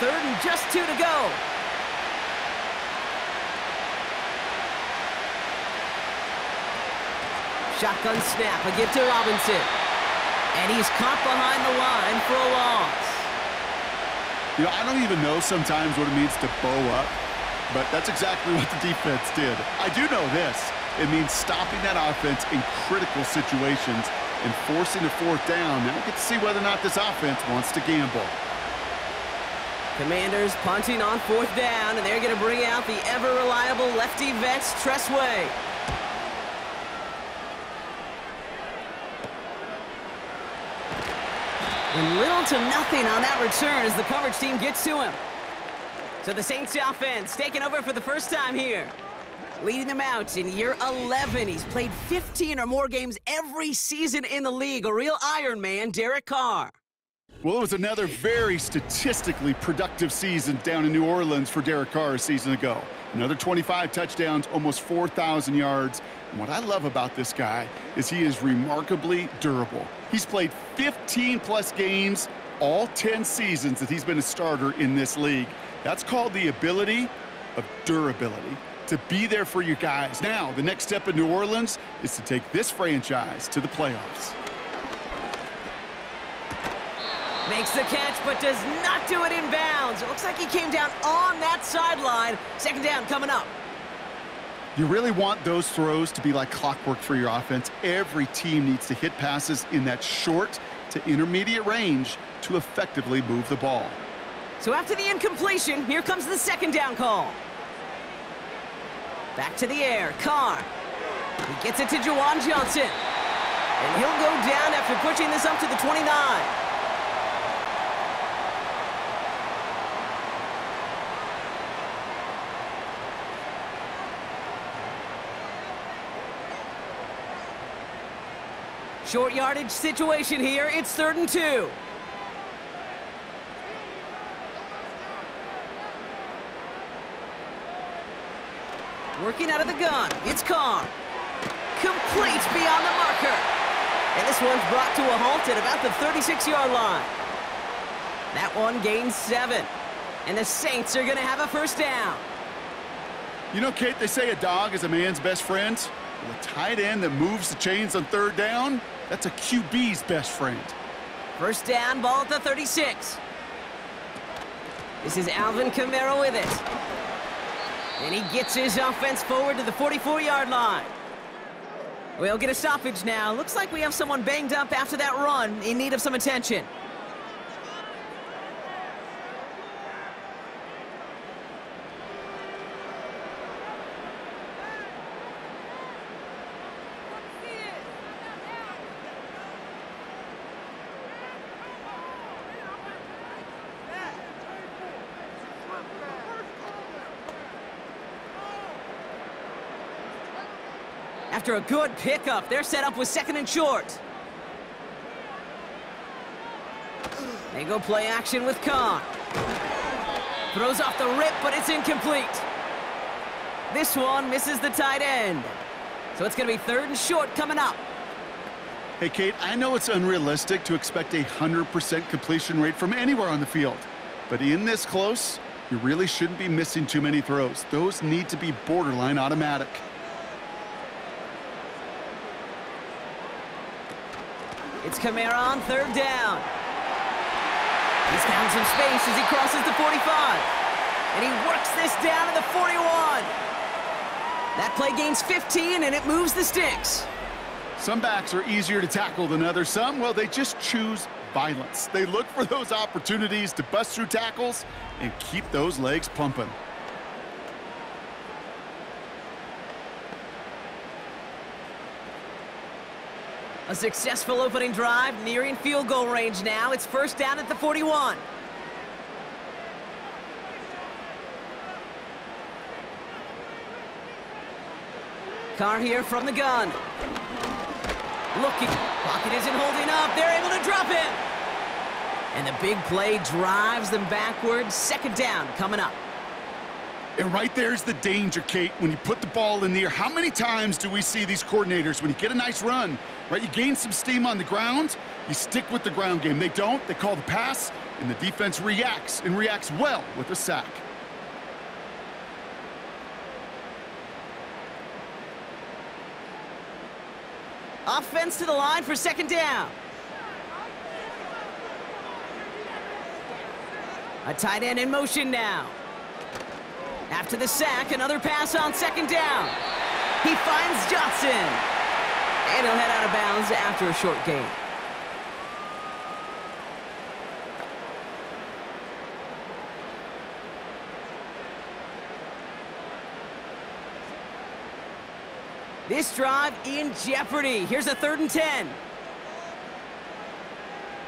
third and just 2 to go. Shotgun snap, a give to Robinson. And he's caught behind the line for a loss. You know, I don't even know sometimes what it means to bow up, but that's exactly what the defense did. I do know this. It means stopping that offense in critical situations and forcing a fourth down. Now we get to see whether or not this offense wants to gamble. Commanders punting on 4th down, and they're going to bring out the ever-reliable lefty vets, Tressway. And little to nothing on that return as the coverage team gets to him. So the Saints offense taking over for the first time here. Leading them out in year 11. He's played 15 or more games every season in the league. A real Iron Man, Derek Carr. Well, it was another very statistically productive season down in New Orleans for Derek Carr a season ago. Another 25 touchdowns, almost 4,000 yards. And what I love about this guy is he is remarkably durable. He's played 15-plus games, all 10 seasons that he's been a starter in this league. That's called the ability of durability, to be there for your guys. Now, the next step in New Orleans is to take this franchise to the playoffs. Makes the catch, but does not do it in bounds. It looks like he came down on that sideline. Second down coming up. You really want those throws to be like clockwork for your offense. Every team needs to hit passes in that short to intermediate range to effectively move the ball. So after the incompletion, here comes the second down call. Back to the air, Carr. He gets it to Juwan Johnson. And he'll go down after pushing this up to the 29. Short yardage situation here. It's 3rd and 2. Working out of the gun. It's Carr. Complete beyond the marker. And this one's brought to a halt at about the 36-yard line. That one gains 7. And the Saints are going to have a first down. You know, Kate, they say a dog is a man's best friend. Well, a tight end that moves the chains on 3rd down, that's a QB's best friend. First down, ball at the 36. This is Alvin Kamara with it. And he gets his offense forward to the 44-yard line. We'll get a stoppage now. Looks like we have someone banged up after that run, in need of some attention. After a good pickup, they're set up with 2nd and short. They go play action with Carr. Throws off the rip, but it's incomplete. This one misses the tight end. So it's going to be 3rd and short coming up. Hey, Kate, I know it's unrealistic to expect a 100% completion rate from anywhere on the field. But in this close, you really shouldn't be missing too many throws. Those need to be borderline automatic. It's Kamara on 3rd down. He's found some space as he crosses the 45. And he works this down to the 41. That play gains 15, and it moves the sticks. Some backs are easier to tackle than others. Some, well, they just choose violence. They look for those opportunities to bust through tackles and keep those legs pumping. A successful opening drive, nearing field goal range now. It's first down at the 41. Carr here from the gun. Looking. Pocket isn't holding up. They're able to drop him. And the big play drives them backwards. Second down coming up. And right there's the danger, Kate, when you put the ball in the air. How many times do we see these coordinators, when you get a nice run, right, you gain some steam on the ground, you stick with the ground game. They don't, they call the pass, and the defense reacts, and reacts well with a sack. Offense to the line for second down. A tight end in motion now. After the sack, another pass on second down. He finds Johnson. And he'll head out of bounds after a short gain. This drive in jeopardy. Here's a 3rd and 10.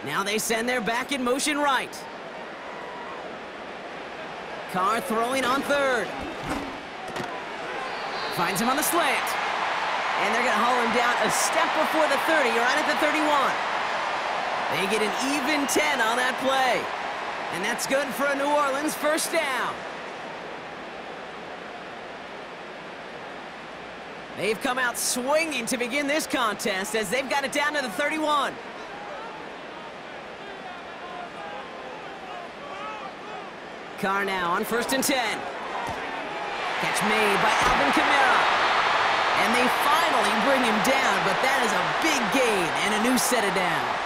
Now they send their back in motion right. Carr throwing on 3rd. Finds him on the slant. And they're going to haul him down a step before the 30, right at the 31. They get an even 10 on that play. And that's good for a New Orleans first down. They've come out swinging to begin this contest as they've got it down to the 31. Carr now on 1st and 10. Catch made by Alvin Kamara. And they finally bring him down, but that is a big gain and a new set of downs.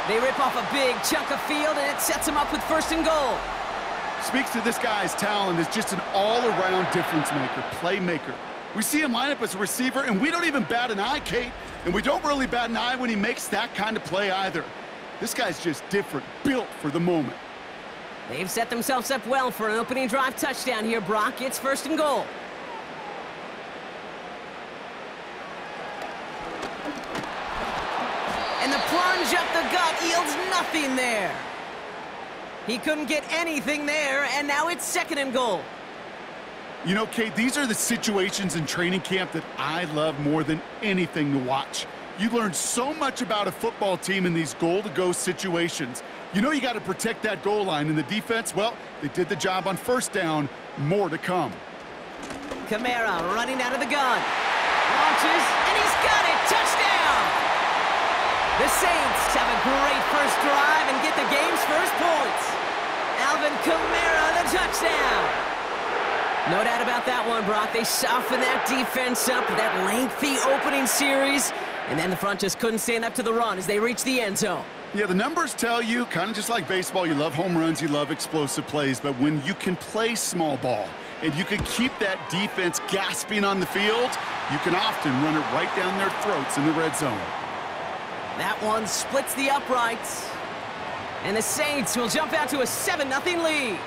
They rip off a big chunk of field, and it sets them up with 1st and goal. Speaks to this guy's talent as just an all-around difference maker, playmaker. We see him line up as a receiver, and we don't even bat an eye, Kate. And we don't really bat an eye when he makes that kind of play either. This guy's just different, built for the moment. They've set themselves up well for an opening drive touchdown here, Brock. It's 1st and goal. And the plunge up the gut yields nothing there. He couldn't get anything there, and now it's 2nd and goal. You know, Kate, these are the situations in training camp that I love more than anything to watch. You learn so much about a football team in these goal-to-go situations. You know you got to protect that goal line, and the defense, well, they did the job on 1st down. More to come. Kamara running out of the gun. Launches, and he's got it! Touchdown! The Saints have a great first drive and get the game's first points. Alvin Kamara, the touchdown! No doubt about that one, Brock. They softened that defense up with that lengthy opening series, and then the front just couldn't stand up to the run as they reached the end zone. Yeah, the numbers tell you, kind of just like baseball, you love home runs, you love explosive plays, but when you can play small ball and you can keep that defense gasping on the field, you can often run it right down their throats in the red zone. That one splits the uprights, and the Saints will jump out to a 7-0 lead.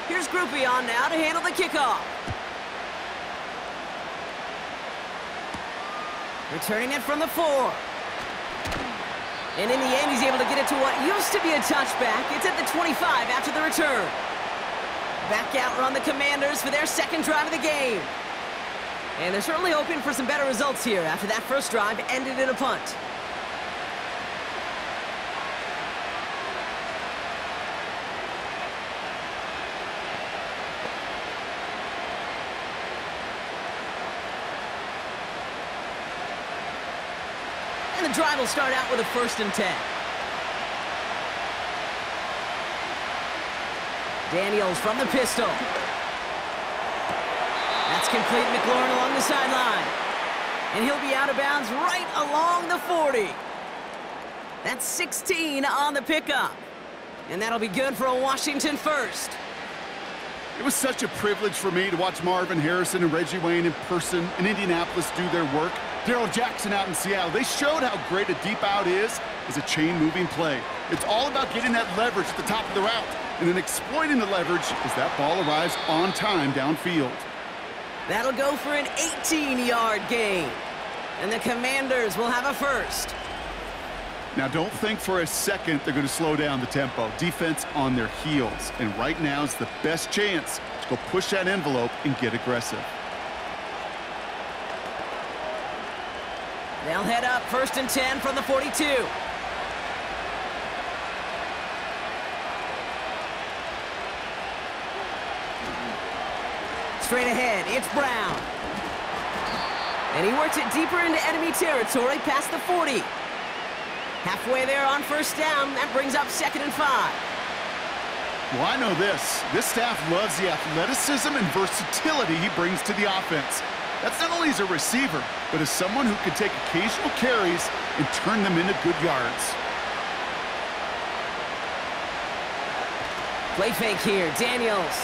Here's Groupie on now to handle the kickoff. Returning it from the 4. And in the end, he's able to get it to what used to be a touchback. It's at the 25 after the return. Back out run the Commanders for their 2nd drive of the game. And they're certainly hoping for some better results here after that first drive ended in a punt. And the drive will start out with a 1st and 10. Daniels from the pistol. That's complete. McLaurin along the sideline. And he'll be out of bounds right along the 40. That's 16 on the pickup. And that'll be good for a Washington first. It was such a privilege for me to watch Marvin Harrison and Reggie Wayne in person in Indianapolis do their work. Darrell Jackson out in Seattle. They showed how great a deep out is as a chain-moving play. It's all about getting that leverage at the top of the route and then exploiting the leverage as that ball arrives on time downfield. That'll go for an 18-yard gain. And the Commanders will have a first. Now, don't think for a second they're going to slow down the tempo. Defense on their heels. And right now is the best chance to go push that envelope and get aggressive. They'll head up 1st and 10 from the 42. Straight ahead, it's Brown. And he works it deeper into enemy territory past the 40. Halfway there on 1st down, that brings up 2nd and 5. Well, I know this. This staff loves the athleticism and versatility he brings to the offense. That's not only as a receiver, but as someone who can take occasional carries and turn them into good yards. Play fake here, Daniels.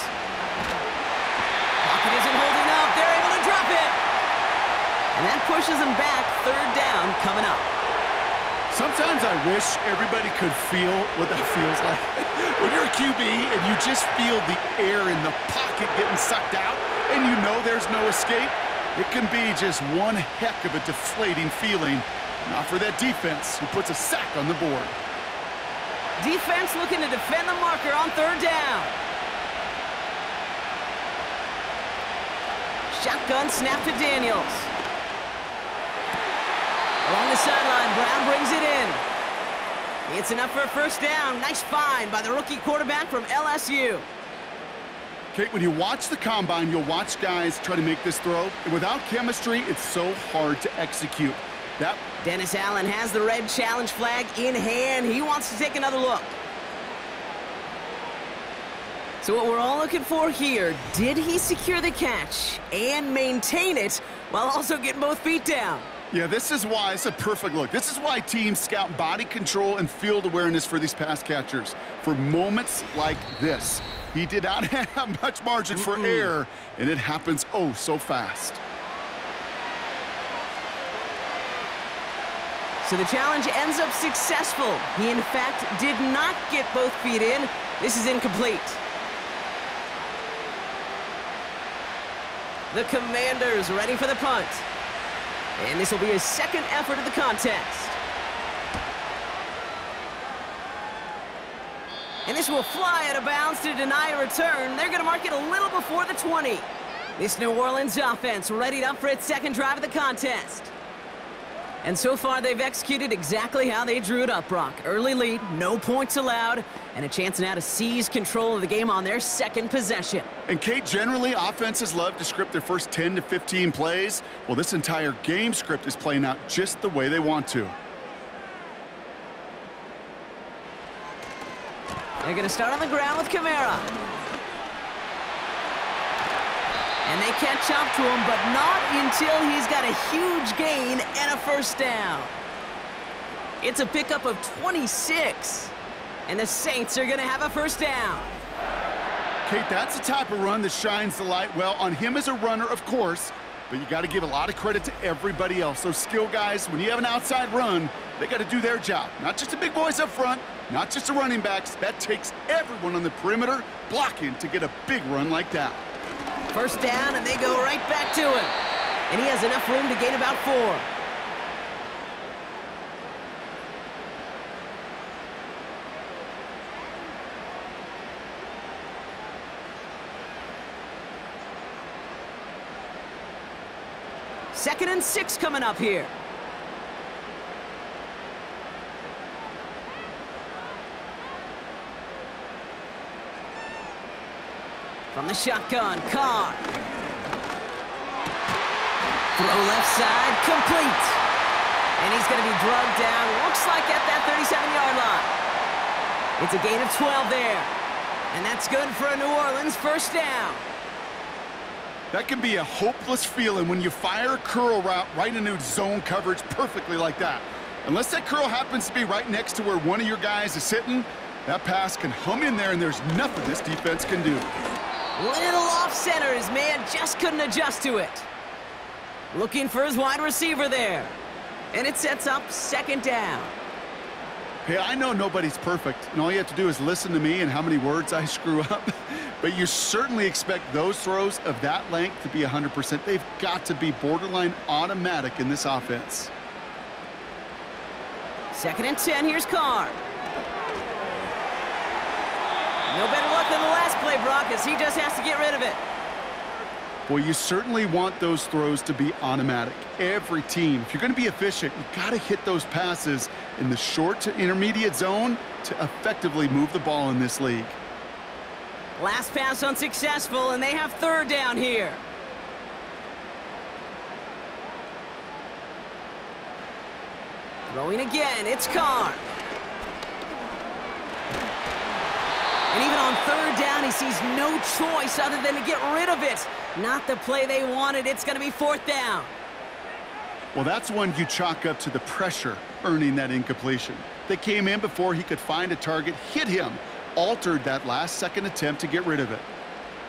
Pocket isn't holding up. They're able to drop it. And that pushes them back. 3rd down coming up. Sometimes I wish everybody could feel what that feels like. When you're a QB and you just feel the air in the pocket getting sucked out and you know there's no escape, it can be just one heck of a deflating feeling. Not for that defense who puts a sack on the board. Defense looking to defend the marker on 3rd down. Shotgun snap to Daniels. Along the sideline, Brown brings it in. It's enough for a 1st down. Nice find by the rookie quarterback from LSU. Kate, when you watch the combine, you'll watch guys try to make this throw. And without chemistry, it's so hard to execute. Dennis Allen has the red challenge flag in hand. He wants to take another look. So what we're all looking for here, did he secure the catch and maintain it while also getting both feet down? Yeah, this is why it's a perfect look. This is why teams scout body control and field awareness for these pass catchers. For moments like this, he did not have much margin for error, and it happens oh so fast. So the challenge ends up successful. He, in fact, did not get both feet in. This is incomplete. The Commanders ready for the punt. And this will be his 2nd effort of the contest. And this will fly out of bounds to deny a return. They're going to mark it a little before the 20. This New Orleans offense readied up for its 2nd drive of the contest. And so far, they've executed exactly how they drew it up, Brock. Early lead, no points allowed, and a chance now to seize control of the game on their 2nd possession. And, Kate, generally, offenses love to script their first 10 to 15 plays. Well, this entire game script is playing out just the way they want to. They're going to start on the ground with Kamara. And they catch up to him, but not until he's got a huge gain and a 1st down. It's a pickup of 26. And the Saints are going to have a 1st down. Kate, that's the type of run that shines the light well on him as a runner, of course, but you got to give a lot of credit to everybody else. Those skill guys, when you have an outside run, they got to do their job. Not just the big boys up front, not just the running backs. That takes everyone on the perimeter blocking to get a big run like that. 1st down, and they go right back to him. And he has enough room to gain about 4. Second and 6 coming up here. From the shotgun, Carr. Throw left side, complete. And he's going to be drugged down, looks like at that 37-yard line. It's a gain of 12 there. And that's good for a New Orleans 1st down. That can be a hopeless feeling when you fire a curl route right into zone coverage perfectly like that. Unless that curl happens to be right next to where one of your guys is sitting, that pass can hum in there and there's nothing this defense can do. Little off center, his man just couldn't adjust to it. Looking for his wide receiver there. And it sets up 2nd down. Hey, I know nobody's perfect, and all you have to do is listen to me and how many words I screw up. But you certainly expect those throws of that length to be 100%. They've got to be borderline automatic in this offense. 2nd and 10, here's Carr. No better luck than the last play, Brock, as he just has to get rid of it. Well, you certainly want those throws to be automatic. Every team, if you're going to be efficient, you've got to hit those passes in the short to intermediate zone to effectively move the ball in this league. Last pass unsuccessful, and they have third down here. Throwing again, it's Carr. And even on third down, he sees no choice other than to get rid of it. Not the play they wanted. It's going to be fourth down. Well, that's one you chalk up to the pressure earning that incompletion. They came in before he could find a target, hit him, altered that last-second attempt to get rid of it.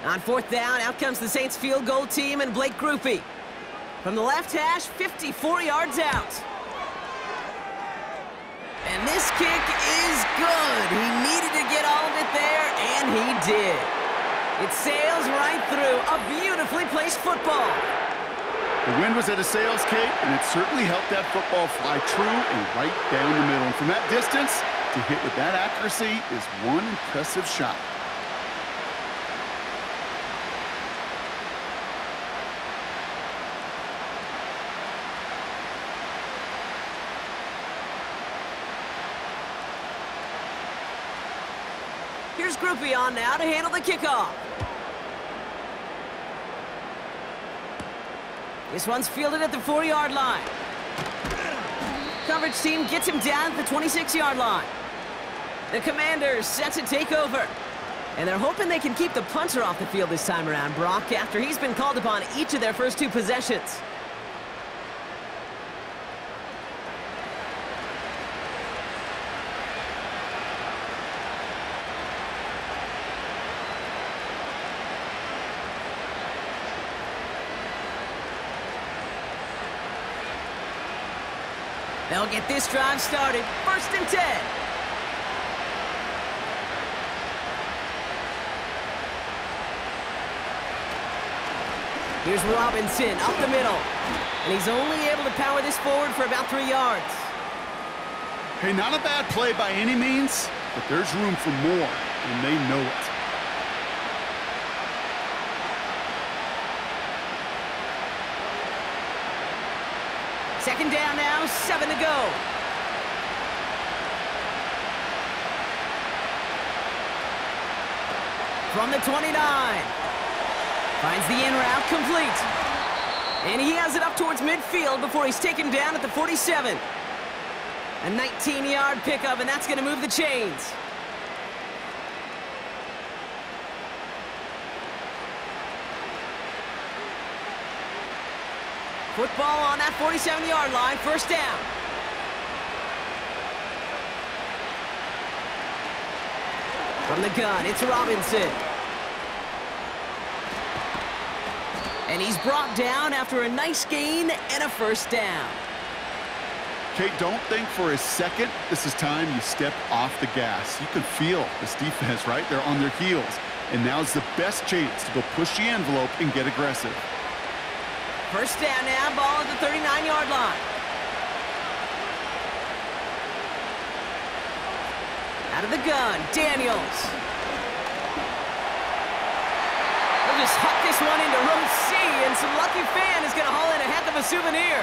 On fourth down, out comes the Saints field goal team and Blake Grupe. From the left hash, 54 yards out. And this kick is good. He needed to get all of it there, and he did. It sails right through a beautifully placed football. The wind was at a sails, Kate, and it certainly helped that football fly true and right down the middle. And from that distance, to hit with that accuracy is one impressive shot. Here's Grupe on now to handle the kickoff. This one's fielded at the 4-yard line. Coverage team gets him down at the 26-yard line. The Commanders set to take over. And they're hoping they can keep the punter off the field this time around, Brock, after he's been called upon each of their first two possessions. They'll get this drive started. 1st and 10. Here's Robinson up the middle. And he's only able to power this forward for about 3 yards. Hey, not a bad play by any means, but there's room for more, and they know it. Second down now, 7 to go. From the 29. Finds the in route complete. And he has it up towards midfield before he's taken down at the 47. A 19-yard pickup, and that's going to move the chains. Football on that 47-yard line, 1st down. From the gun, it's Robinson. And he's brought down after a nice gain and a 1st down. Kate, don't think for a second this is time you step off the gas. You can feel this defense, right? They're on their heels. And now's the best chance to go push the envelope and get aggressive. 1st down now, ball at the 39-yard line. Out of the gun, Daniels. They'll just huck this one into row C, and some lucky fan is going to haul in a heck of a souvenir.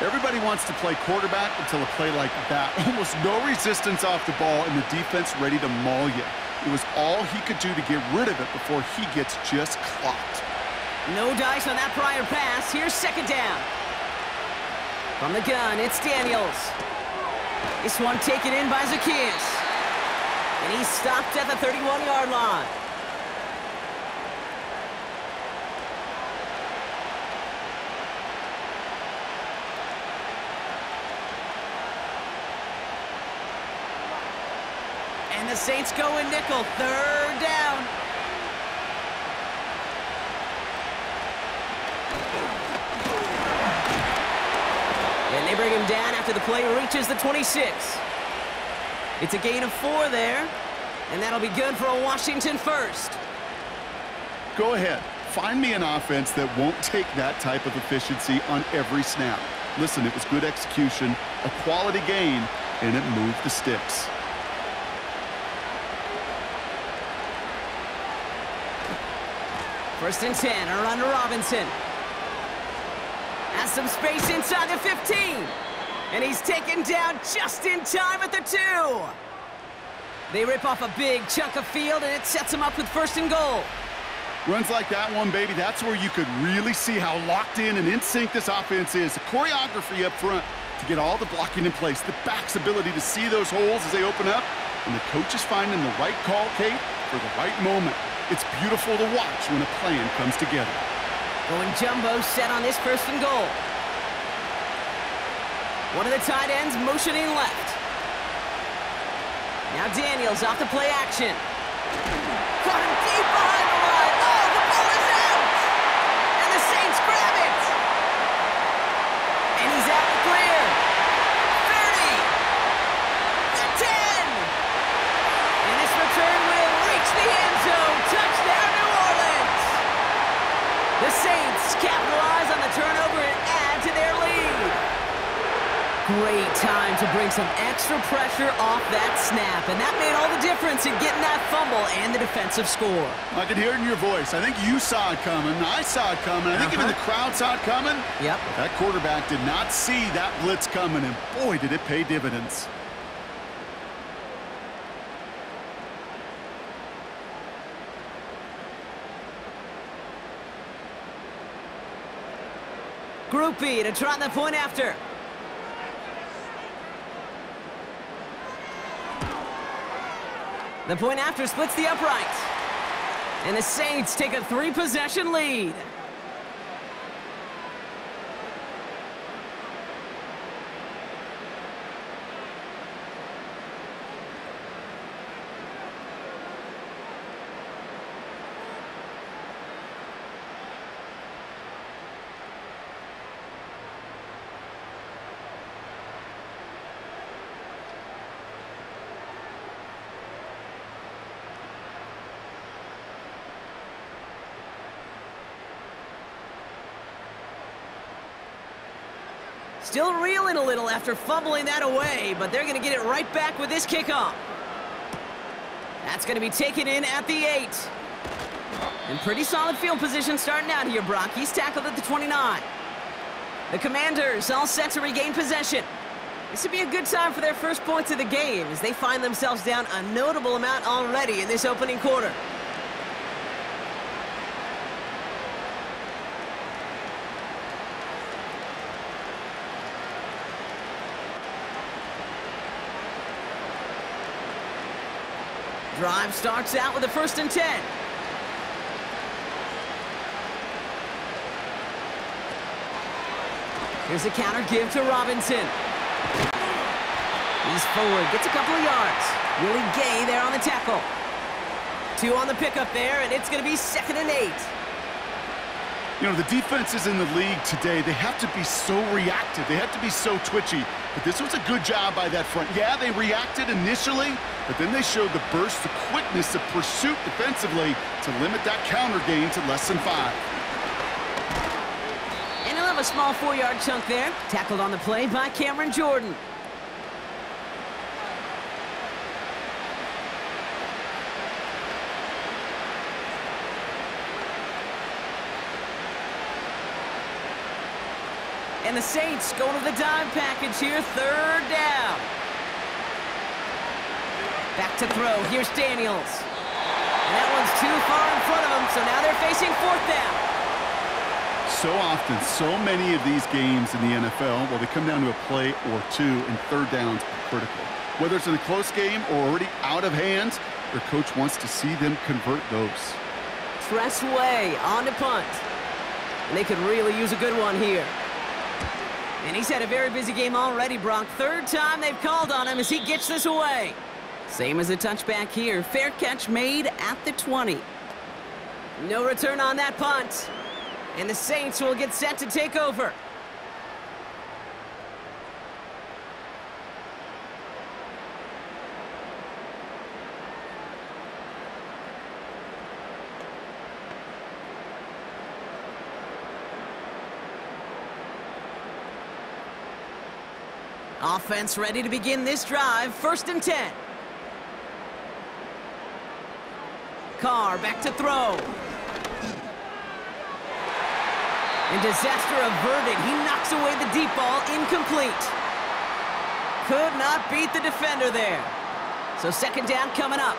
Everybody wants to play quarterback until a play like that. Almost no resistance off the ball, and the defense ready to maul you. It was all he could do to get rid of it before he gets just clocked. No dice on that prior pass. Here's 2nd down. From the gun, it's Daniels. This one taken in by Zacchaeus. And he's stopped at the 31-yard line. And the Saints go in nickel. 3rd down. And they bring him down after the play reaches the 26. It's a gain of 4 there, and that'll be good for a Washington 1st. Go ahead. Find me an offense that won't take that type of efficiency on every snap. Listen, it was good execution, a quality gain, and it moved the sticks. First and 10, a run to Robinson. Has some space inside the 15. And he's taken down just in time at the 2. They rip off a big chunk of field, and it sets them up with first and goal. Runs like that one, baby, that's where you could really see how locked in and in sync this offense is. The choreography up front to get all the blocking in place, the back's ability to see those holes as they open up, and the coach is finding the right call, Kate, for the right moment. It's beautiful to watch when a plan comes together. Going jumbo set on this first and goal. One of the tight ends motioning left. Now Daniels off the play action. Caught him deep behind the line. Oh, the ball is out! And the Saints grab it! And he's out the clear. 30! The 10! And this return will reach the end zone. Touchdown, New Orleans! The Saints capitalize on the turnover and add to their lead. Great time to bring some extra pressure off that snap, and that made all the difference in getting that fumble and the defensive score. I could hear it in your voice. I think you saw it coming. I saw it coming. I think even the crowd saw it coming. Yep. But that quarterback did not see that blitz coming, and boy, did it pay dividends. Group B to try the point after. The point after splits the uprights. And the Saints take a 3-possession lead. Still reeling a little after fumbling that away, but they're going to get it right back with this kickoff. That's going to be taken in at the 8. And pretty solid field position starting out here, Brock. He's tackled at the 29. The Commanders all set to regain possession. This would be a good time for their first points of the game as they find themselves down a notable amount already in this opening quarter. Drive starts out with a first and 10. Here's a counter give to Robinson. He's forward, gets a couple of yards. Willie Gay there on the tackle. 2 on the pickup there, and it's going to be 2nd and 8. You know, the defenses in the league today, they have to be so reactive. They have to be so twitchy. But this was a good job by that front. Yeah, they reacted initially, but then they showed the burst, the quickness of pursuit defensively to limit that counter gain to less than 5. And he'll have a small 4-yard chunk there. Tackled on the play by Cameron Jordan. And the Saints go to the dime package here, 3rd down. Back to throw, here's Daniels. And that one's too far in front of him, so now they're facing 4th down. So often, so many of these games in the NFL, well, they come down to a play or 2, and 3rd downs are critical. Whether it's in a close game or already out of hand, their coach wants to see them convert those. Press way on to punt. And they could really use a good one here. And he's had a very busy game already, Brock. 3rd time they've called on him as he gets this away. Same as a touchback here. Fair catch made at the 20. No return on that punt. And the Saints will get set to take over. Offense ready to begin this drive. 1st and 10. Carr back to throw. And disaster averted. He knocks away the deep ball, incomplete. Could not beat the defender there. So second down coming up.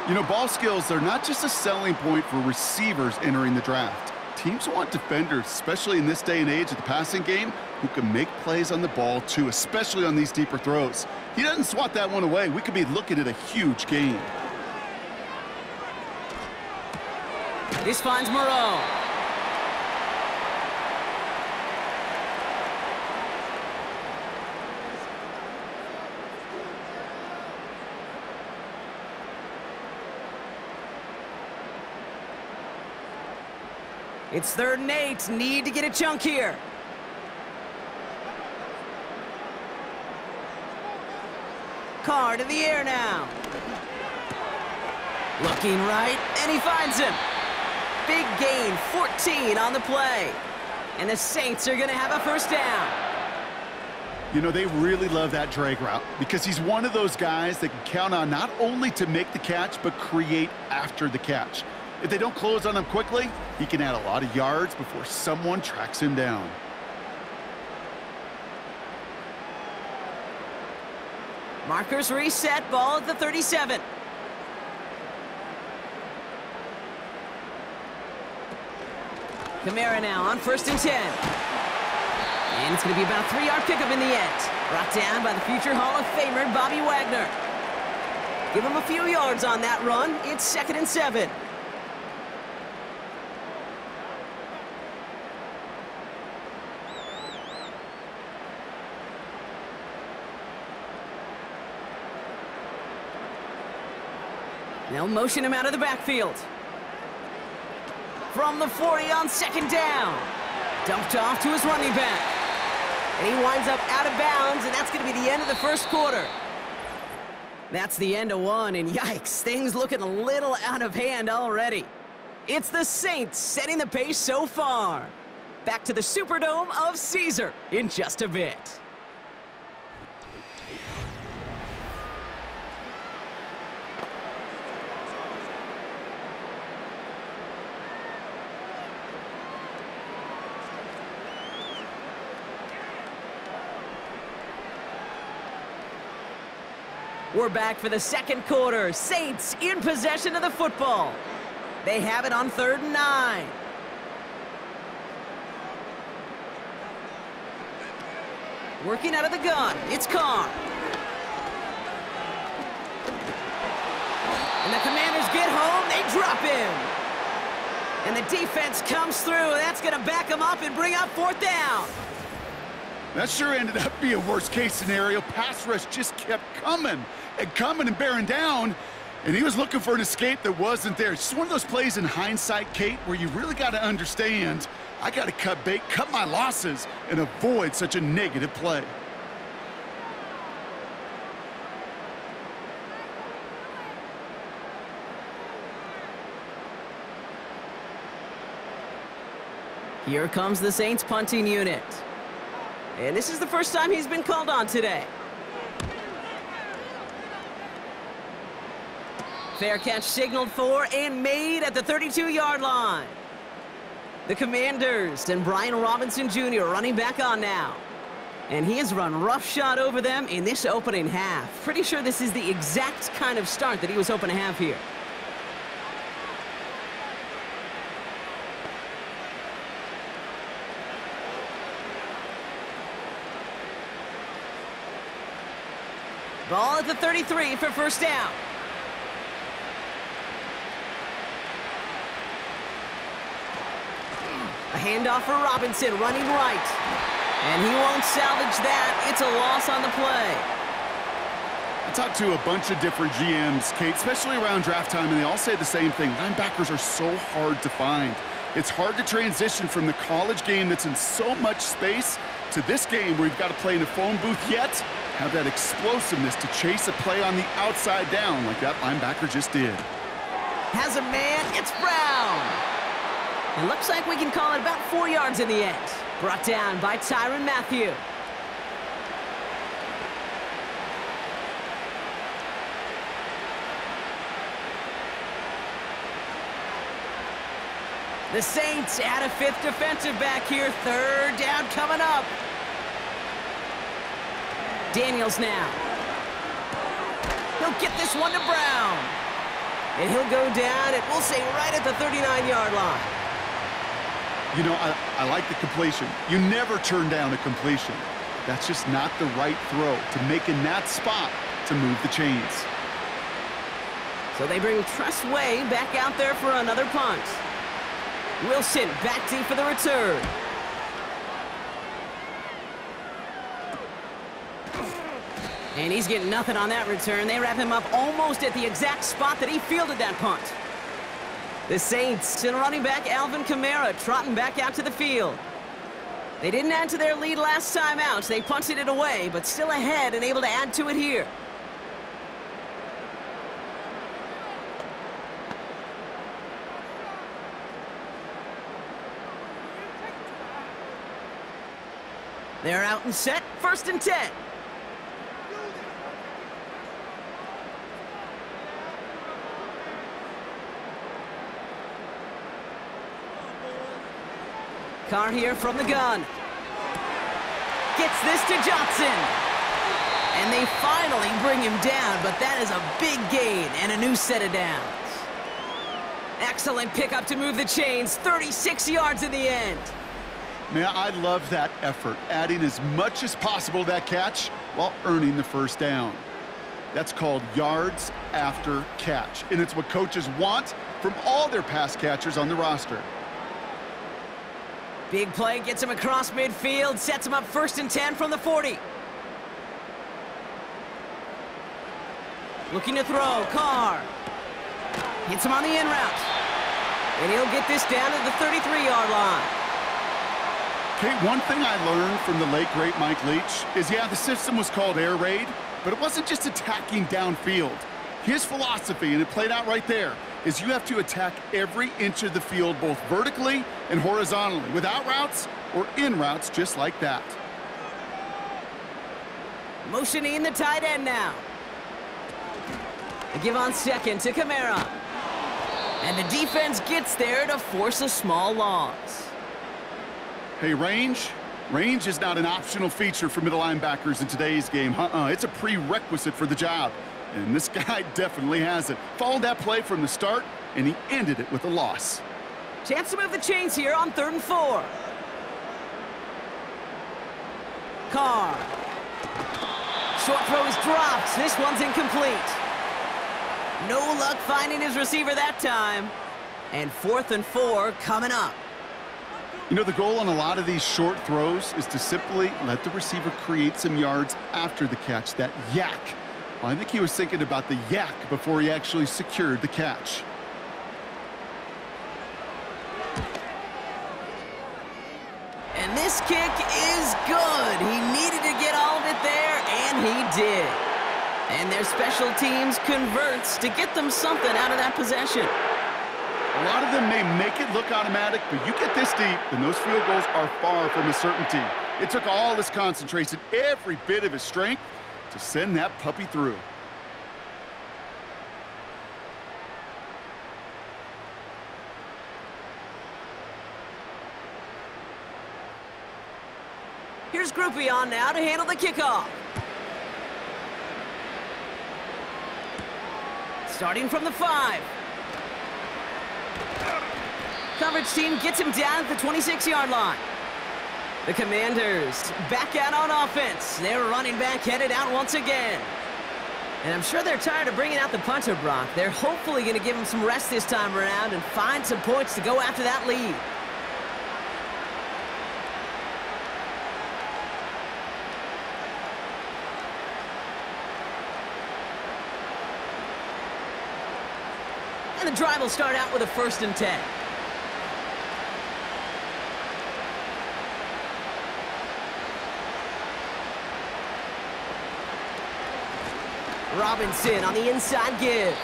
You know, ball skills are not just a selling point for receivers entering the draft. Teams want defenders, especially in this day and age of the passing game, who can make plays on the ball too, especially on these deeper throws. He doesn't swat that one away. We could be looking at a huge gain. This finds Moreau. It's 3rd and 8. Need to get a chunk here. Carr to the air now. Looking right, and he finds him. Big gain, 14 on the play. And the Saints are going to have a first down. You know, they really love that drag route because he's one of those guys that can count on not only to make the catch, but create after the catch. If they don't close on him quickly, he can add a lot of yards before someone tracks him down. Markers reset, ball at the 37. Kamara now on 1st and 10. And it's going to be about a 3-yard pickup in the end. Brought down by the future Hall of Famer, Bobby Wagner. Give him a few yards on that run. It's 2nd and 7. They'll motion him out of the backfield. From the 40 on 2nd down. Dumped off to his running back. And he winds up out of bounds, and that's going to be the end of the first quarter. That's the end of one, and yikes, things looking a little out of hand already. It's the Saints setting the pace so far. Back to the Superdome of Caesar in just a bit. We're back for the second quarter. Saints in possession of the football. They have it on 3rd and 9. Working out of the gun, it's Carr. And the Commanders get home, they drop him. And the defense comes through, that's going to back them up and bring up 4th down. That sure ended up being a worst-case scenario. Pass rush just kept coming and bearing down, and he was looking for an escape that wasn't there. It's just one of those plays in hindsight, Kate, where you really got to understand, I got to cut bait, cut my losses, and avoid such a negative play. Here comes the Saints punting unit. And this is the first time he's been called on today. Fair catch signaled for and made at the 32-yard line. The Commanders and Brian Robinson Jr. running back on now. And he has run roughshod over them in this opening half. Pretty sure this is the exact kind of start that he was hoping to have here. Ball at the 33 for first down. A handoff for Robinson, running right. And he won't salvage that. It's a loss on the play. I talked to a bunch of different GMs, Kate, especially around draft time, and they all say the same thing. Linebackers are so hard to find. It's hard to transition from the college game that's in so much space to this game where you've got to play in a phone booth, yet have that explosiveness to chase a play on the outside down like that linebacker just did. Has a man, it's Brown. It looks like we can call it about 4 yards in the end. Brought down by Tyrann Mathieu. The Saints add a fifth defensive back here. Third down coming up. Daniels now. He'll get this one to Brown. And he'll go down, and we'll say right at the 39-yard line. You know, I like the completion. You never turn down a completion. That's just not the right throw to make in that spot to move the chains. So they bring Tress Way back out there for another punt. Wilson back deep for the return. And he's getting nothing on that return. They wrap him up almost at the exact spot that he fielded that punt. The Saints and running back Alvin Kamara trotting back out to the field. They didn't add to their lead last time out. They punted it away, but still ahead and able to add to it here. They're out and set. 1st and 10. Carr here from the gun. Gets this to Johnson. And they finally bring him down, but that is a big gain and a new set of downs. Excellent pickup to move the chains. 36 yards in the end. Man, I love that effort, adding as much as possible to that catch while earning the first down. That's called yards after catch, and it's what coaches want from all their pass catchers on the roster. Big play gets him across midfield, sets him up 1st and 10 from the 40. Looking to throw, Carr. Hits him on the in route. And he'll get this down to the 33-yard line. Okay, one thing I learned from the late, great Mike Leach is, yeah, the system was called air raid, but it wasn't just attacking downfield. His philosophy, and it played out right there, is you have to attack every inch of the field, both vertically and horizontally, without routes or in routes just like that. Motioning the tight end now. A give on second to Kamara. And the defense gets there to force a small loss. Hey, range is not an optional feature for middle linebackers in today's game. It's a prerequisite for the job. And this guy definitely has it. Followed that play from the start, and he ended it with a loss. Chance to move the chains here on 3rd and 4. Carr. Short throw is dropped. This one's incomplete. No luck finding his receiver that time. And 4th and 4 coming up. You know, the goal on a lot of these short throws is to simply let the receiver create some yards after the catch, that yak. Well, I think he was thinking about the yak before he actually secured the catch. And this kick is good. He needed to get all of it there, and he did. And their special teams converts to get them something out of that possession. A lot of them may make it look automatic, but you get this deep, and those field goals are far from a certainty. It took all his concentration, every bit of his strength, to send that puppy through. Here's Groupie on now to handle the kickoff. Starting from the 5. Coverage team gets him down at the 26-yard line. The Commanders back out on offense. They're running back headed out once again. And I'm sure they're tired of bringing out the punter, Brock. They're hopefully going to give him some rest this time around and find some points to go after that lead. And the drive will start out with a 1st and 10. Robinson on the inside give.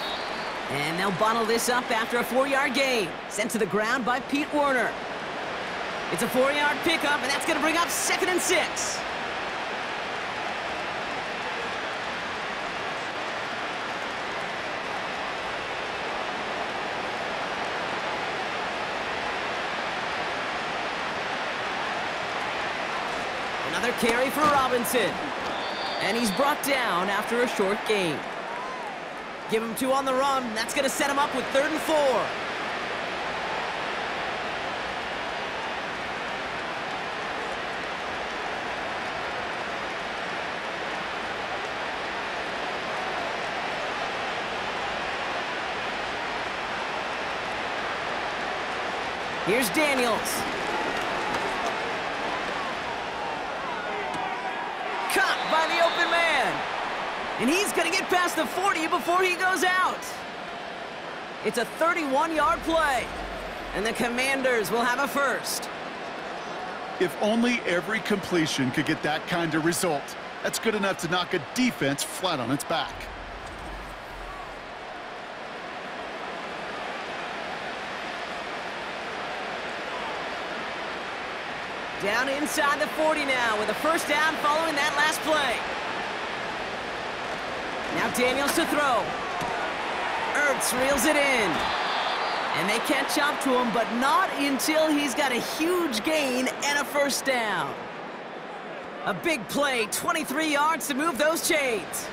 And they'll bottle this up after a 4-yard gain. Sent to the ground by Pete Werner. It's a 4-yard pickup, and that's going to bring up 2nd and 6. Another carry for Robinson. And he's brought down after a short gain. Give him 2 on the run. That's going to set him up with 3rd and 4. Here's Daniels. Caught by the open man. And he's going to get past the 40 before he goes out. It's a 31-yard play. And the Commanders will have a first. If only every completion could get that kind of result. That's good enough to knock a defense flat on its back. Down inside the 40 now with a first down following that last play. Now Daniels to throw. Ertz reels it in. And they catch up to him, but not until he's got a huge gain and a first down. A big play, 23 yards to move those chains.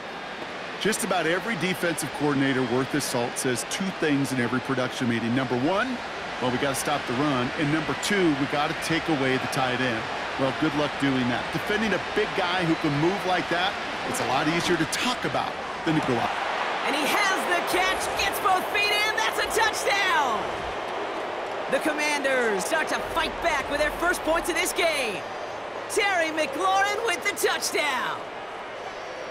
Just about every defensive coordinator worth his salt says 2 things in every production meeting. Number 1, well, we got to stop the run. And number 2, we got to take away the tight end. Well, good luck doing that. Defending a big guy who can move like that, it's a lot easier to talk about than to go out. And he has the catch, gets both feet in, that's a touchdown! The Commanders start to fight back with their first points of this game. Terry McLaurin with the touchdown.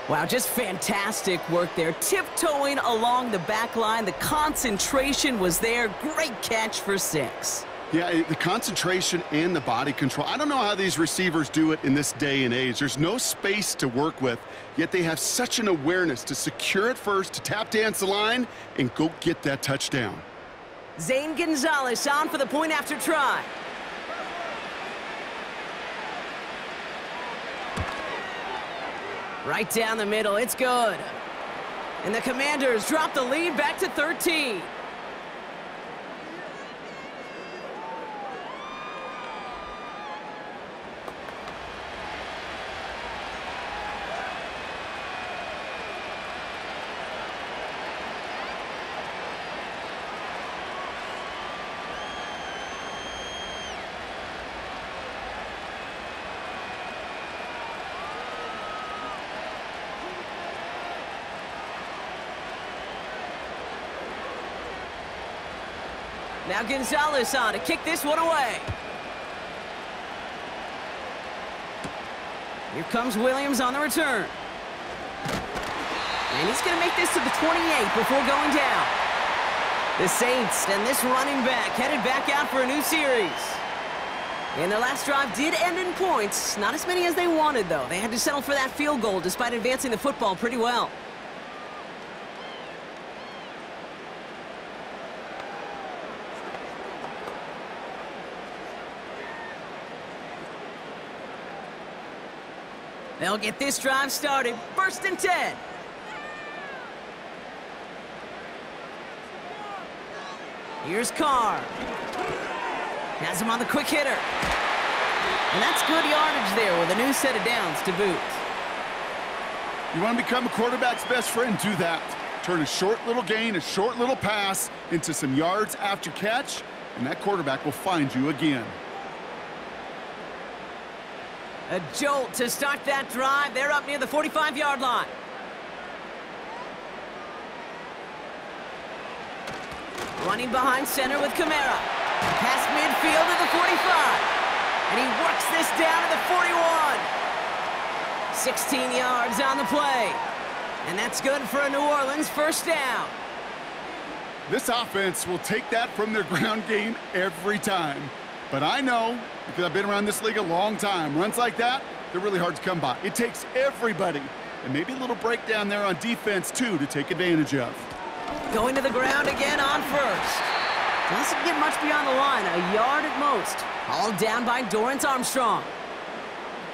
Wow, just fantastic work there. Tiptoeing along the back line. The concentration was there. Great catch for 6. Yeah, the concentration and the body control. I don't know how these receivers do it in this day and age. There's no space to work with, yet they have such an awareness to secure it first, to tap dance the line, and go get that touchdown. Zane Gonzalez on for the point after try. Right down the middle, it's good. And the Commanders drop the lead back to 13. Now Gonzalez on to kick this one away. Here comes Williams on the return. And he's going to make this to the 28 before going down. The Saints and this running back headed back out for a new series. And their last drive did end in points. Not as many as they wanted, though. They had to settle for that field goal despite advancing the football pretty well. They'll get this drive started. 1st and 10. Here's Carr. Has him on the quick hitter. And that's good yardage there with a new set of downs to boot. You want to become a quarterback's best friend? Do that. Turn a short little gain, a short little pass into some yards after catch, and that quarterback will find you again. A jolt to start that drive. They're up near the 45-yard line. Running behind center with Kamara. Past midfield to the 45. And he works this down to the 41. 16 yards on the play. And that's good for a New Orleans first down. This offense will take that from their ground game every time. But I know, because I've been around this league a long time, runs like that, they're really hard to come by. It takes everybody. And maybe a little breakdown there on defense, too, to take advantage of. Going to the ground again on first. Doesn't get much beyond the line, a yard at most. Hauled down by Dorrance Armstrong.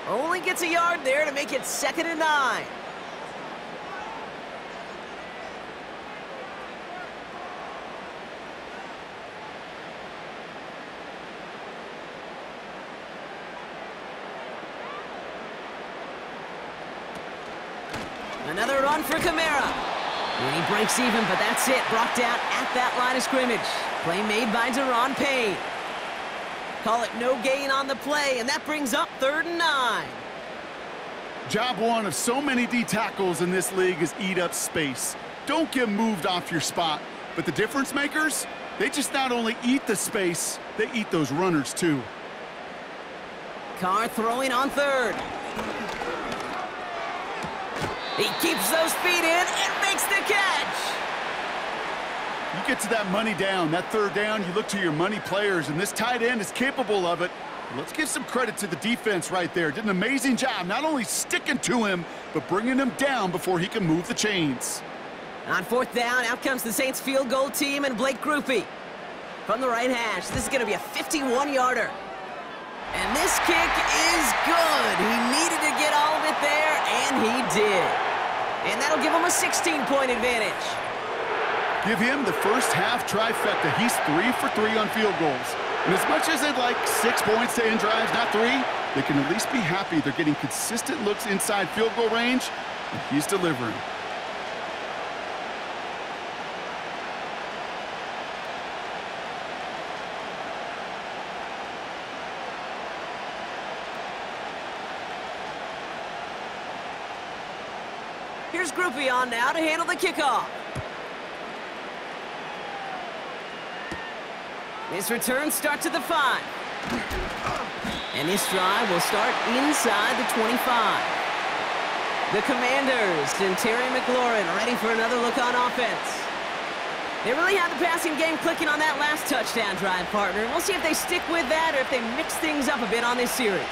Only gets a yard there to make it 2nd and 9. Another run for Kamara. And he breaks even, but that's it. Brought down at that line of scrimmage. Play made by Deron Payne. Call it no gain on the play, and that brings up 3rd and 9. Job one of so many D tackles in this league is eat up space. Don't get moved off your spot. But the difference makers, they just not only eat the space, they eat those runners too. Carr throwing on 3rd. He keeps those feet in and makes the catch. You get to that money down, that 3rd down, you look to your money players, and this tight end is capable of it. Let's give some credit to the defense right there. Did an amazing job not only sticking to him, but bringing him down before he can move the chains. On 4th down, out comes the Saints field goal team and Blake Grupe. From the right hash, this is going to be a 51-yarder. And this kick is good. He needed to get all of it there, and he did. And that'll give him a 16-point advantage. Give him the first half trifecta. He's 3 for 3 on field goals. And as much as they'd like 6 points to end drives, not 3, they can at least be happy they're getting consistent looks inside field goal range, and he's delivering. Here's Grupe on now to handle the kickoff. This return starts at the 5. And this drive will start inside the 25. The Commanders and Terry McLaurin ready for another look on offense. They really had the passing game clicking on that last touchdown drive, partner. We'll see if they stick with that or if they mix things up a bit on this series.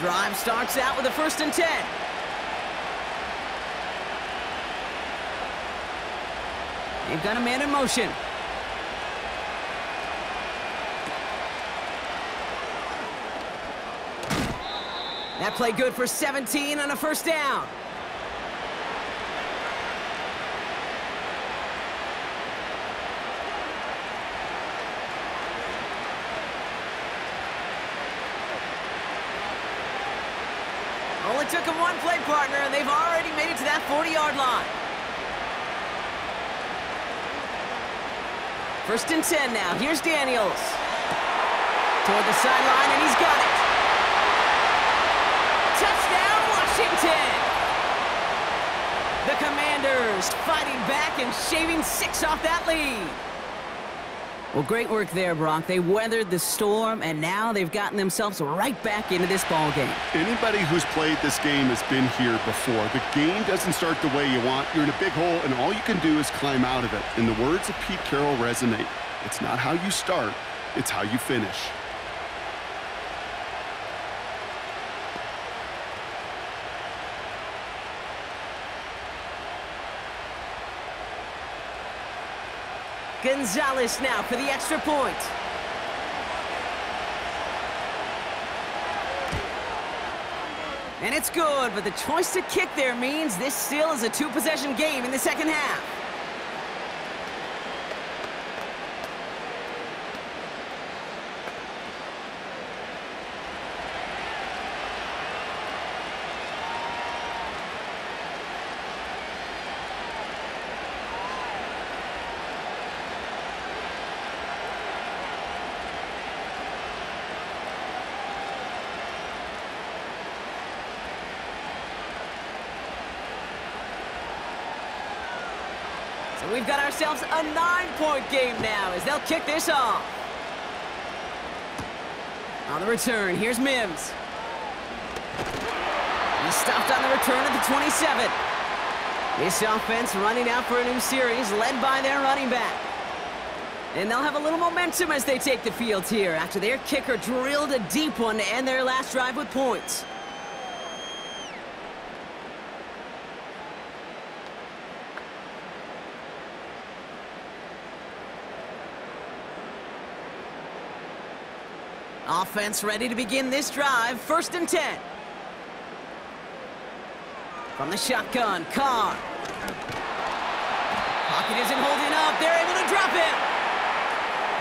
Drive starts out with a 1st and 10. They've got a man in motion. That play good for 17 on a 1st down. Only took him one play, partner, and they've already made it to that 40-yard line. 1st and 10 now. Here's Daniels. Toward the sideline, and he's got it. Touchdown, Washington! The Commanders fighting back and shaving 6 off that lead. Well, great work there, Brock. They weathered the storm, and now they've gotten themselves right back into this ball game. Anybody who's played this game has been here before. The game doesn't start the way you want. You're in a big hole, and all you can do is climb out of it. And the words of Pete Carroll resonate. It's not how you start, it's how you finish. Gonzalez now for the extra point. And it's good, but the choice to kick there means this still is a 2-possession game in the 2nd half. So we've got ourselves a 9-point game now as they'll kick this off. On the return, here's Mims. He stopped on the return at the 27. This offense running out for a new series, led by their running back. And they'll have a little momentum as they take the field here after their kicker drilled a deep one to end their last drive with points. Offense ready to begin this drive. 1st and 10. From the shotgun, Carr. Pocket isn't holding up. They're able to drop it.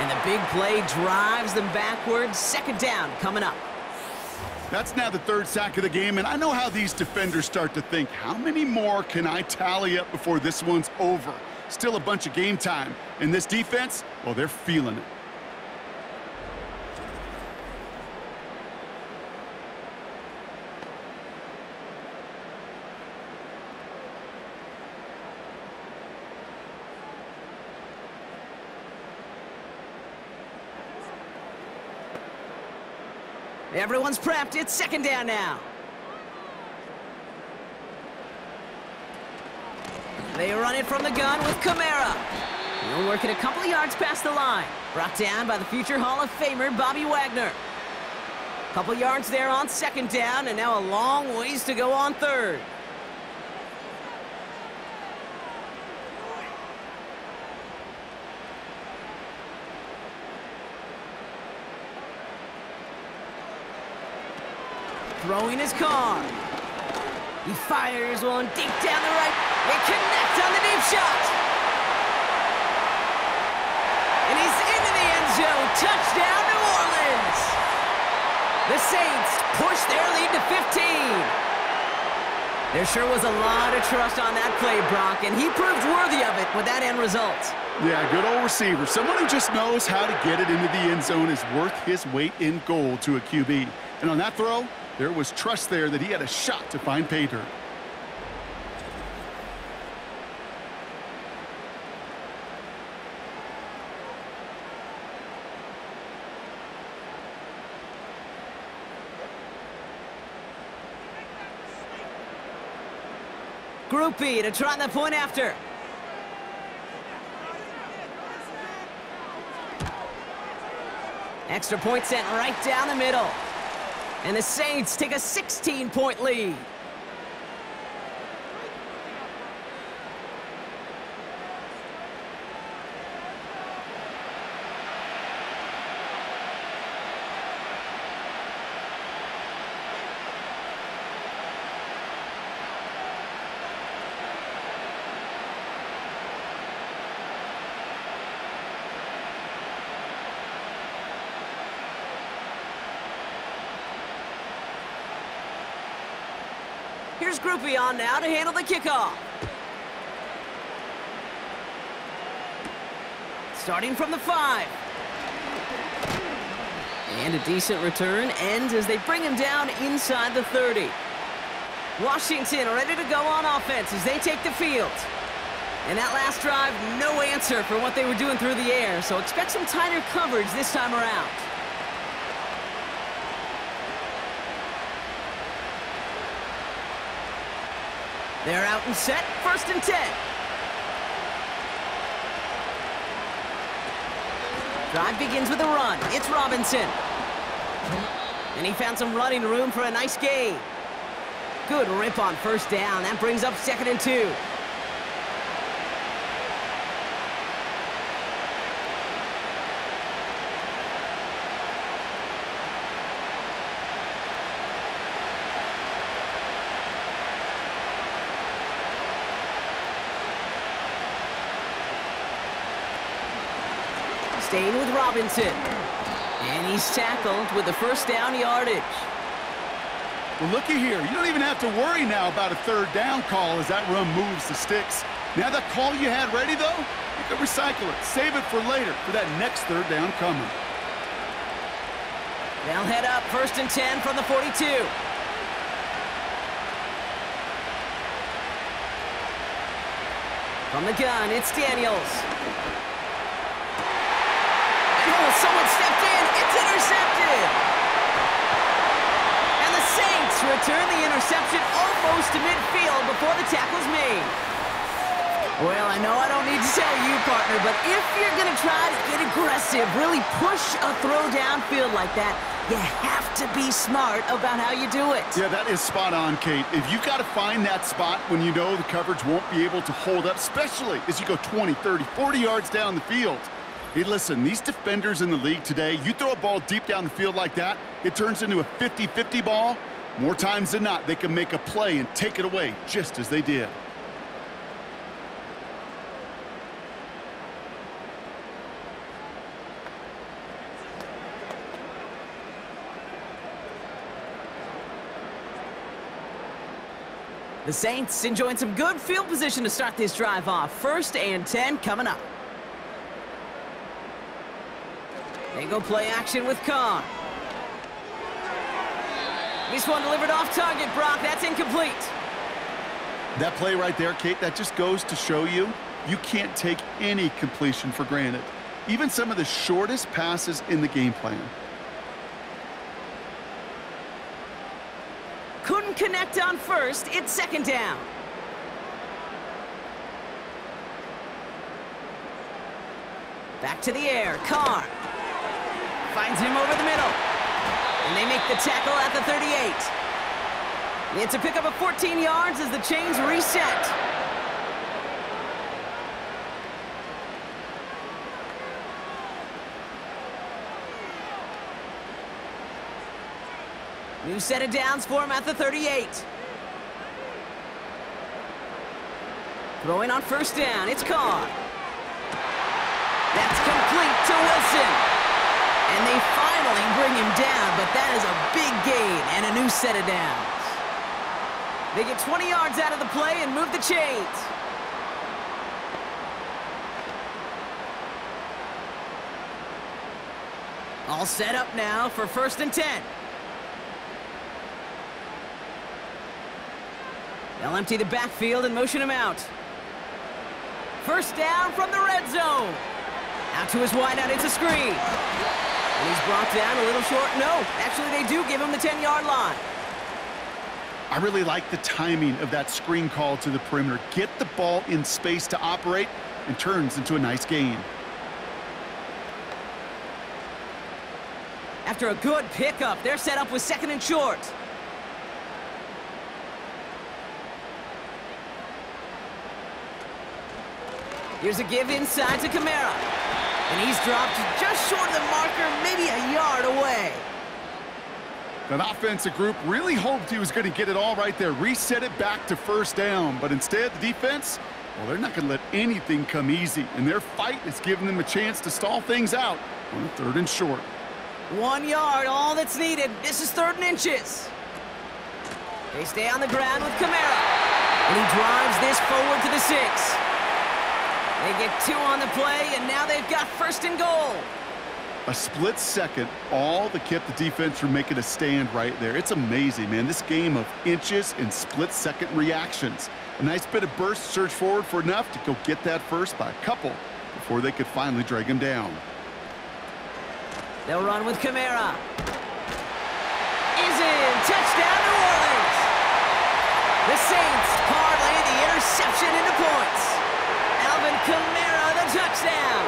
And the big play drives them backwards. Second down coming up. That's now the third sack of the game, and I know how these defenders start to think, how many more can I tally up before this one's over? Still a bunch of game time. And this defense, well, they're feeling it. Everyone's prepped. It's second down now. They run it from the gun with Kamara. He'll work it a couple of yards past the line. Brought down by the future Hall of Famer, Bobby Wagner. Couple yards there on second down, and now a long ways to go on third. Throwing his car. He fires one deep down the right. They connect on the deep shot. And he's into the end zone. Touchdown, New Orleans. The Saints push their lead to 15. There sure was a lot of trust on that play, Brock, and he proved worthy of it with that end result. Yeah, good old receiver. Someone who just knows how to get it into the end zone is worth his weight in gold to a QB. And on that throw, there was trust there that he had a shot to find pay dirt. Group B to try the point after. Extra point sent right down the middle. And the Saints take a 16-point lead. Here's Groupie on now to handle the kickoff. Starting from the 5. And a decent return ends as they bring him down inside the 30. Washington ready to go on offense as they take the field. And that last drive, no answer for what they were doing through the air, so expect some tighter coverage this time around. They're out and set, 1st and 10. Drive begins with a run. It's Robinson. And he found some running room for a nice gain. Good rip on 1st down. That brings up 2nd and 2. Staying with Robinson. And he's tackled with the 1st down yardage. Well, looky here. You don't even have to worry now about a 3rd down call as that run moves the sticks. Now that call you had ready, though, you can recycle it. Save it for later for that next 3rd down coming. They'll head up 1st and 10 from the 42. From the gun, it's Daniels. Someone stepped in. It's intercepted. And the Saints return the interception almost to midfield before the tackle's made. Well, I know I don't need to tell you, partner, but if you're going to try to get aggressive, really push a throw downfield like that, you have to be smart about how you do it. Yeah, that is spot on, Kate. If you've got to find that spot when you know the coverage won't be able to hold up, especially as you go 20, 30, 40 yards down the field. Hey, listen, these defenders in the league today, you throw a ball deep down the field like that, it turns into a 50-50 ball. More times than not, they can make a play and take it away, just as they did. The Saints enjoying some good field position to start this drive off. 1st and 10 coming up. They go play action with Carr. This one delivered off target, Brock. That's incomplete. That play right there, Kate, that just goes to show you can't take any completion for granted. Even some of the shortest passes in the game plan. Couldn't connect on 1st. It's 2nd down. Back to the air. Carr finds him over the middle. And they make the tackle at the 38. It's a pickup of 14 yards as the chains reset. New set of downs for him at the 38. Throwing on 1st down, it's Carr. That's complete to Wilson. And they finally bring him down, but that is a big gain and a new set of downs. They get 20 yards out of the play and move the chains. All set up now for 1st and 10. They'll empty the backfield and motion him out. 1st down from the red zone. Out to his wideout, it's a screen. And he's brought down a little short. No, actually they do give him the 10-yard line. I really like the timing of that screen call to the perimeter. Get the ball in space to operate and turns into a nice gain. After a good pickup, they're set up with 2nd and short. Here's a give inside to Kamara. And he's dropped just short of the marker, maybe a yard away. That offensive group really hoped he was going to get it all right there, reset it back to 1st down. But instead, the defense, well, they're not going to let anything come easy. And their fight is giving them a chance to stall things out on 3rd and short. 1 yard, all that's needed. This is 3rd and inches. They stay on the ground with Kamara. And he drives this forward to the 6. They get 2 on the play, and now they've got 1st and goal. A split second, all that kept the defense from making a stand right there. It's amazing, man. This game of inches and split-second reactions. A nice bit of burst, surge forward for enough to go get that first by a couple before they could finally drag him down. They'll run with Kamara. Is in. Touchdown, New Orleans. The Saints parlay the interception into points. Alvin Kamara, the touchdown.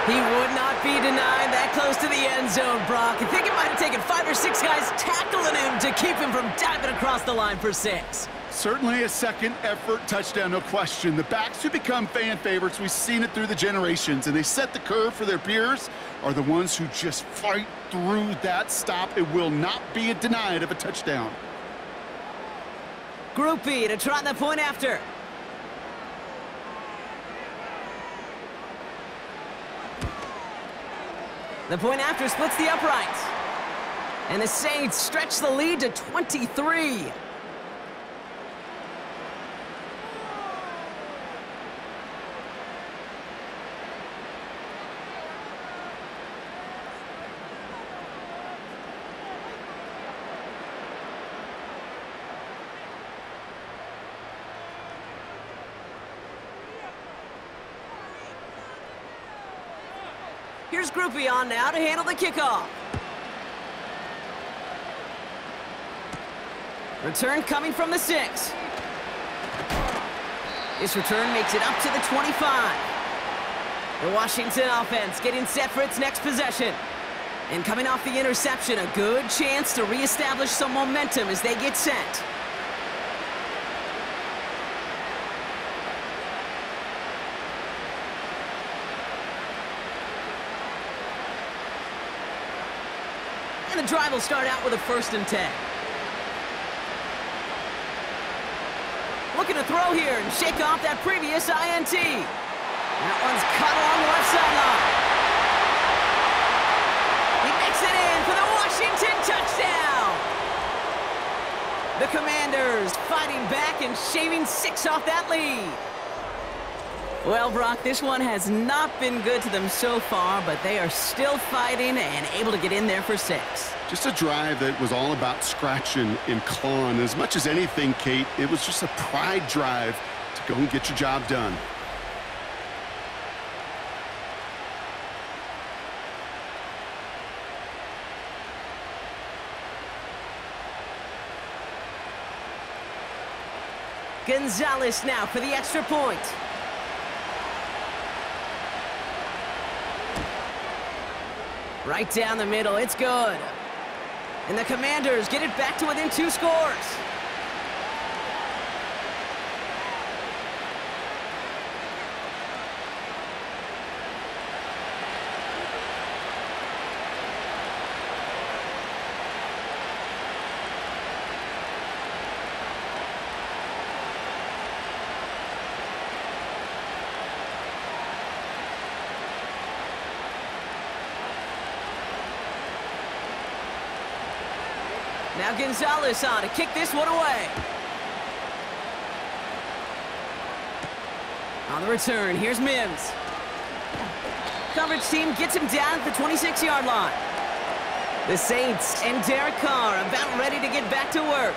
He would not be denied that close to the end zone, Brock. I think it might have taken 5 or 6 guys tackling him to keep him from diving across the line for 6. Certainly a second effort touchdown, no question. The backs who become fan favorites, we've seen it through the generations, and they set the curve for their peers, are the ones who just fight through that stop. It will not be denied of a touchdown. Group B to try the point after. The point after splits the uprights. And the Saints stretch the lead to 23. Here's Groupie on now to handle the kickoff. Return coming from the 6. This return makes it up to the 25. The Washington offense getting set for its next possession. And coming off the interception, a good chance to reestablish some momentum as they get set. And the drive will start out with a 1st and 10. Looking to throw here and shake off that previous INT. That one's caught along the left sideline. He makes it in for the Washington touchdown. The Commanders fighting back and shaving 6 off that lead. Well, Brock, this one has not been good to them so far, but they are still fighting and able to get in there for 6. Just a drive that was all about scratching and clawing. As much as anything, Kate, it was just a pride drive to go and get your job done. Gonzalez now for the extra point. Right down the middle, it's good. And the Commanders get it back to within 2 scores. Now Gonzalez on to kick this one away. On the return, here's Mims. Coverage team gets him down at the 26-yard line. The Saints and Derek Carr about ready to get back to work.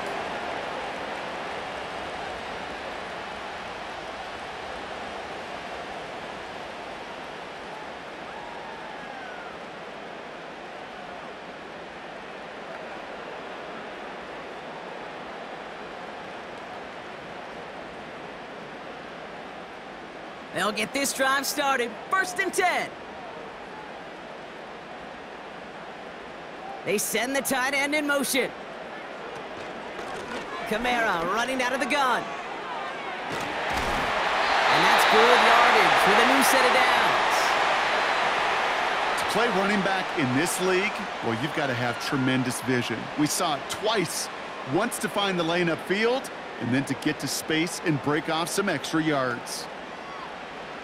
They'll get this drive started. 1st and 10. They send the tight end in motion. Kamara running out of the gun. And that's good yardage with a new set of downs. To play running back in this league, well, you've got to have tremendous vision. We saw it twice. Once to find the lane upfield, and then to get to space and break off some extra yards.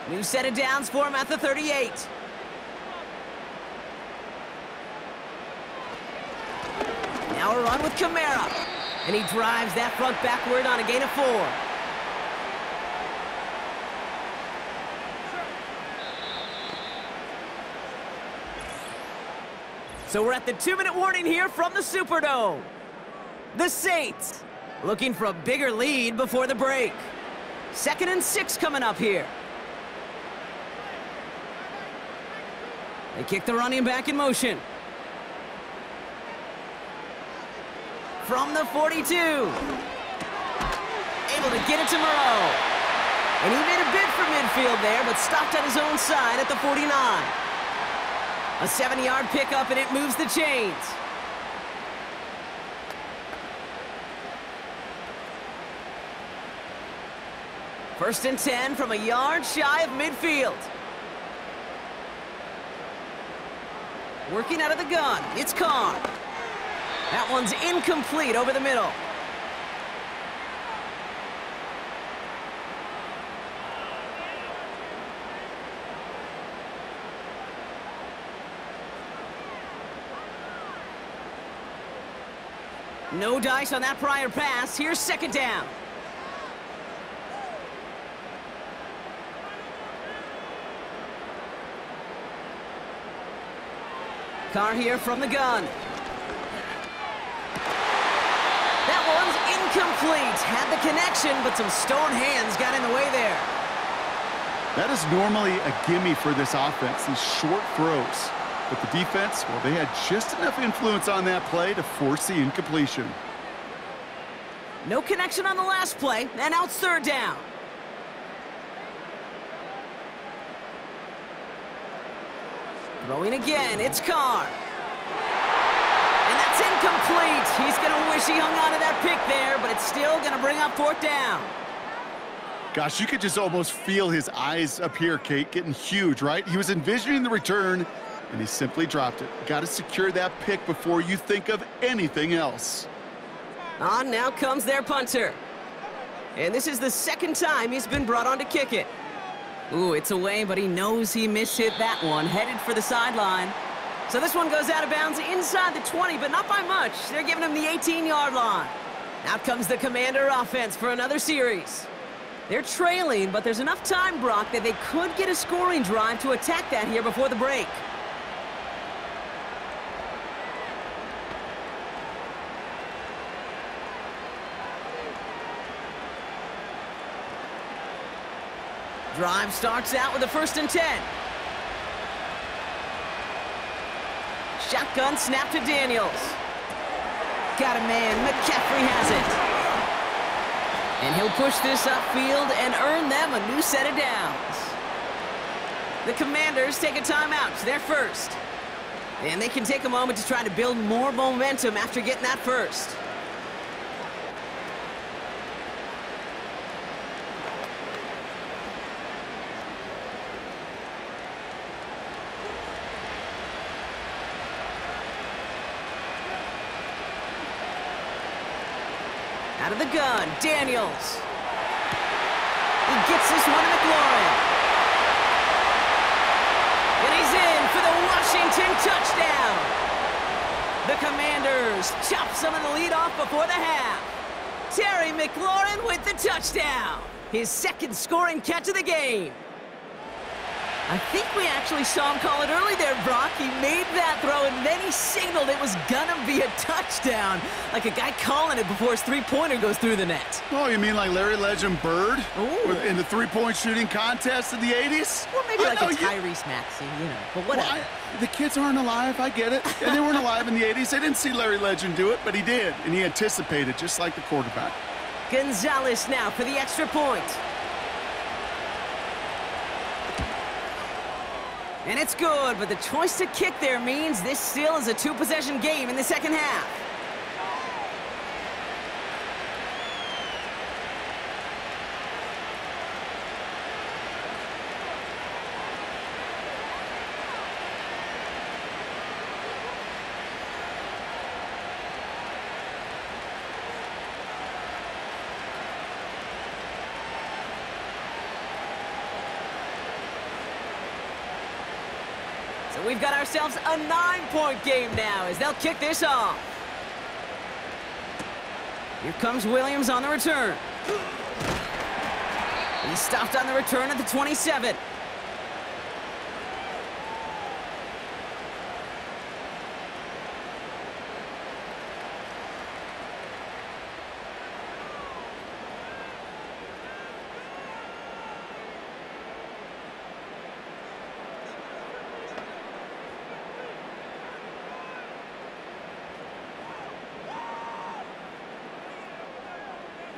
New set of downs for him at the 38. Now a run with Kamara. And he drives that front backward on a gain of 4. So we're at the 2-minute warning here from the Superdome. The Saints looking for a bigger lead before the break. 2nd and 6 coming up here. They kick the running back in motion. From the 42. Able to get it to Moreau. And he made a bid for midfield there, but stopped at his own side at the 49. A 7-yard pickup, and it moves the chains. First and 10 from a yard shy of midfield. Working out of the gun, it's Carr. That one's incomplete over the middle. No dice on that prior pass. Here's 2nd down. Carr here from the gun. That one's incomplete. Had the connection, but some stone hands got in the way there. That is normally a gimme for this offense, these short throws. But the defense, well, they had just enough influence on that play to force the incompletion. No connection on the last play, and now it's 3rd down. Throwing again, it's Carr. And that's incomplete. He's going to wish he hung on to that pick there, but it's still going to bring up 4th down. Gosh, you could just almost feel his eyes up here, Kate, getting huge, right? He was envisioning the return, and he simply dropped it. Got to secure that pick before you think of anything else. On now comes their punter. And this is the 2nd time he's been brought on to kick it. Ooh, it's away, but he knows he mishit that one, headed for the sideline. So this one goes out of bounds inside the 20, but not by much. They're giving him the 18-yard line. Out comes the Commander offense for another series. They're trailing, but there's enough time, Brock, that they could get a scoring drive to attack that here before the break. Drive starts out with a 1st and 10. Shotgun snap to Daniels. Got a man, McCaffrey has it. And he'll push this upfield and earn them a new set of downs. The Commanders take a timeout. They're first. And they can take a moment to try to build more momentum after getting that first. Out of the gun, Daniels. He gets this one to McLaurin. And he's in for the Washington touchdown. The Commanders chop some of the lead off before the half. Terry McLaurin with the touchdown. His 2nd scoring catch of the game. I think we actually saw him call it early there, Brock. He made that throw, and then he signaled it was gonna be a touchdown. Like a guy calling it before his three-pointer goes through the net. Oh, you mean like Larry Legend Bird? Ooh. In the three-point shooting contest in the 80s? Well, maybe like a Tyrese Maxey, you know, but whatever. Well, the kids aren't alive, I get it. And they weren't alive in the 80s. They didn't see Larry Legend do it, but he did. And he anticipated, just like the quarterback. Gonzalez now for the extra point. And it's good, but the choice to kick there means this still is a 2-possession game in the 2nd half. So we've got ourselves a 9-point game now as they'll kick this off. Here comes Williams on the return. He's stopped on the return at the 27.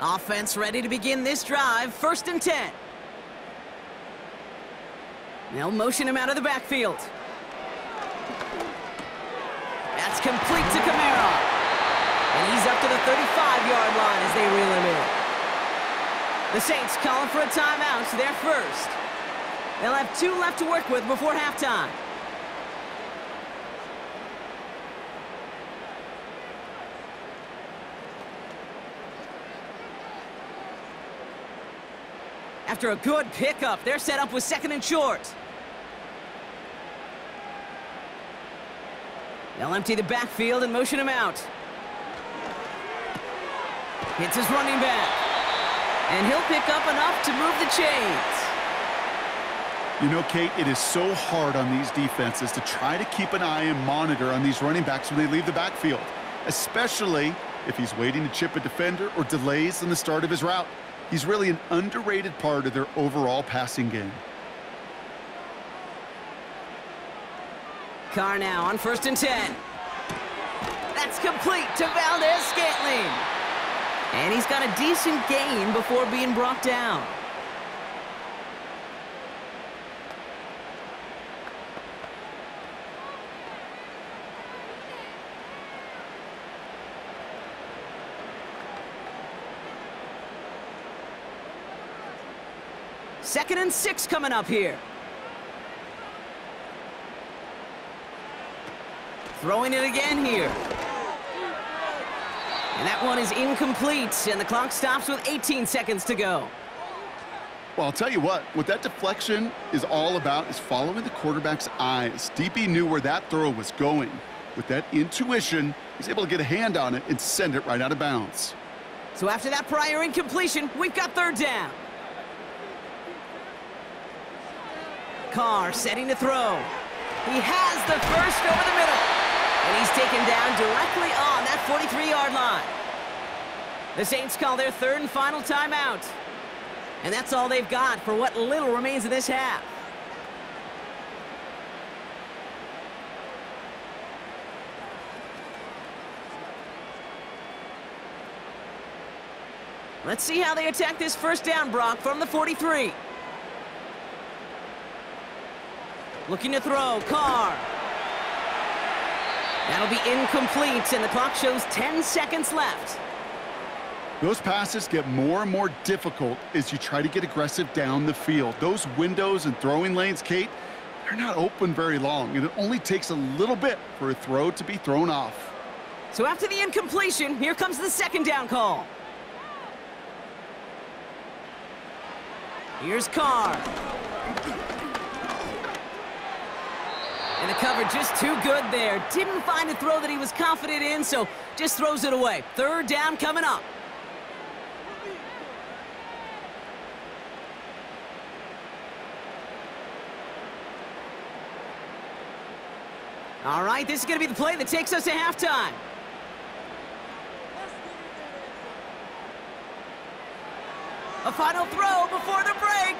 Offense ready to begin this drive. 1st and 10. They'll motion him out of the backfield. That's complete to Camaro. And he's up to the 35-yard line as they reel him in. The Saints calling for a timeout, so they're first. They'll have 2 left to work with before halftime. After a good pickup, they're set up with 2nd and short. They'll empty the backfield and motion him out. Hits his running back. And he'll pick up enough to move the chains. You know, Kate, it is so hard on these defenses to try to keep an eye and monitor on these running backs when they leave the backfield, especially if he's waiting to chip a defender or delays in the start of his route. He's really an underrated part of their overall passing game. Carr now on 1st and 10. That's complete to Valdez-Scantling. And he's got a decent gain before being brought down. Second and 6 coming up here. Throwing it again here. And that one is incomplete, and the clock stops with 18 seconds to go. Well, I'll tell you what that deflection is all about is following the quarterback's eyes. DB knew where that throw was going. With that intuition, he's able to get a hand on it and send it right out of bounds. So after that prior incompletion, we've got third down. Carr setting to throw. He has the first over the middle. And he's taken down directly on that 43-yard line. The Saints call their third and final timeout. And that's all they've got for what little remains of this half. Let's see how they attack this first down, Brock, from the 43. Looking to throw, Carr. That'll be incomplete, and the clock shows 10 seconds left. Those passes get more and more difficult as you try to get aggressive down the field. Those windows and throwing lanes, Kate, they're not open very long, and it only takes a little bit for a throw to be thrown off. So after the incompletion, here comes the second down call. Here's Carr. And the cover just too good there. Didn't find a throw that he was confident in, so just throws it away. Third down coming up. All right, this is going to be the play that takes us to halftime. A final throw before the break.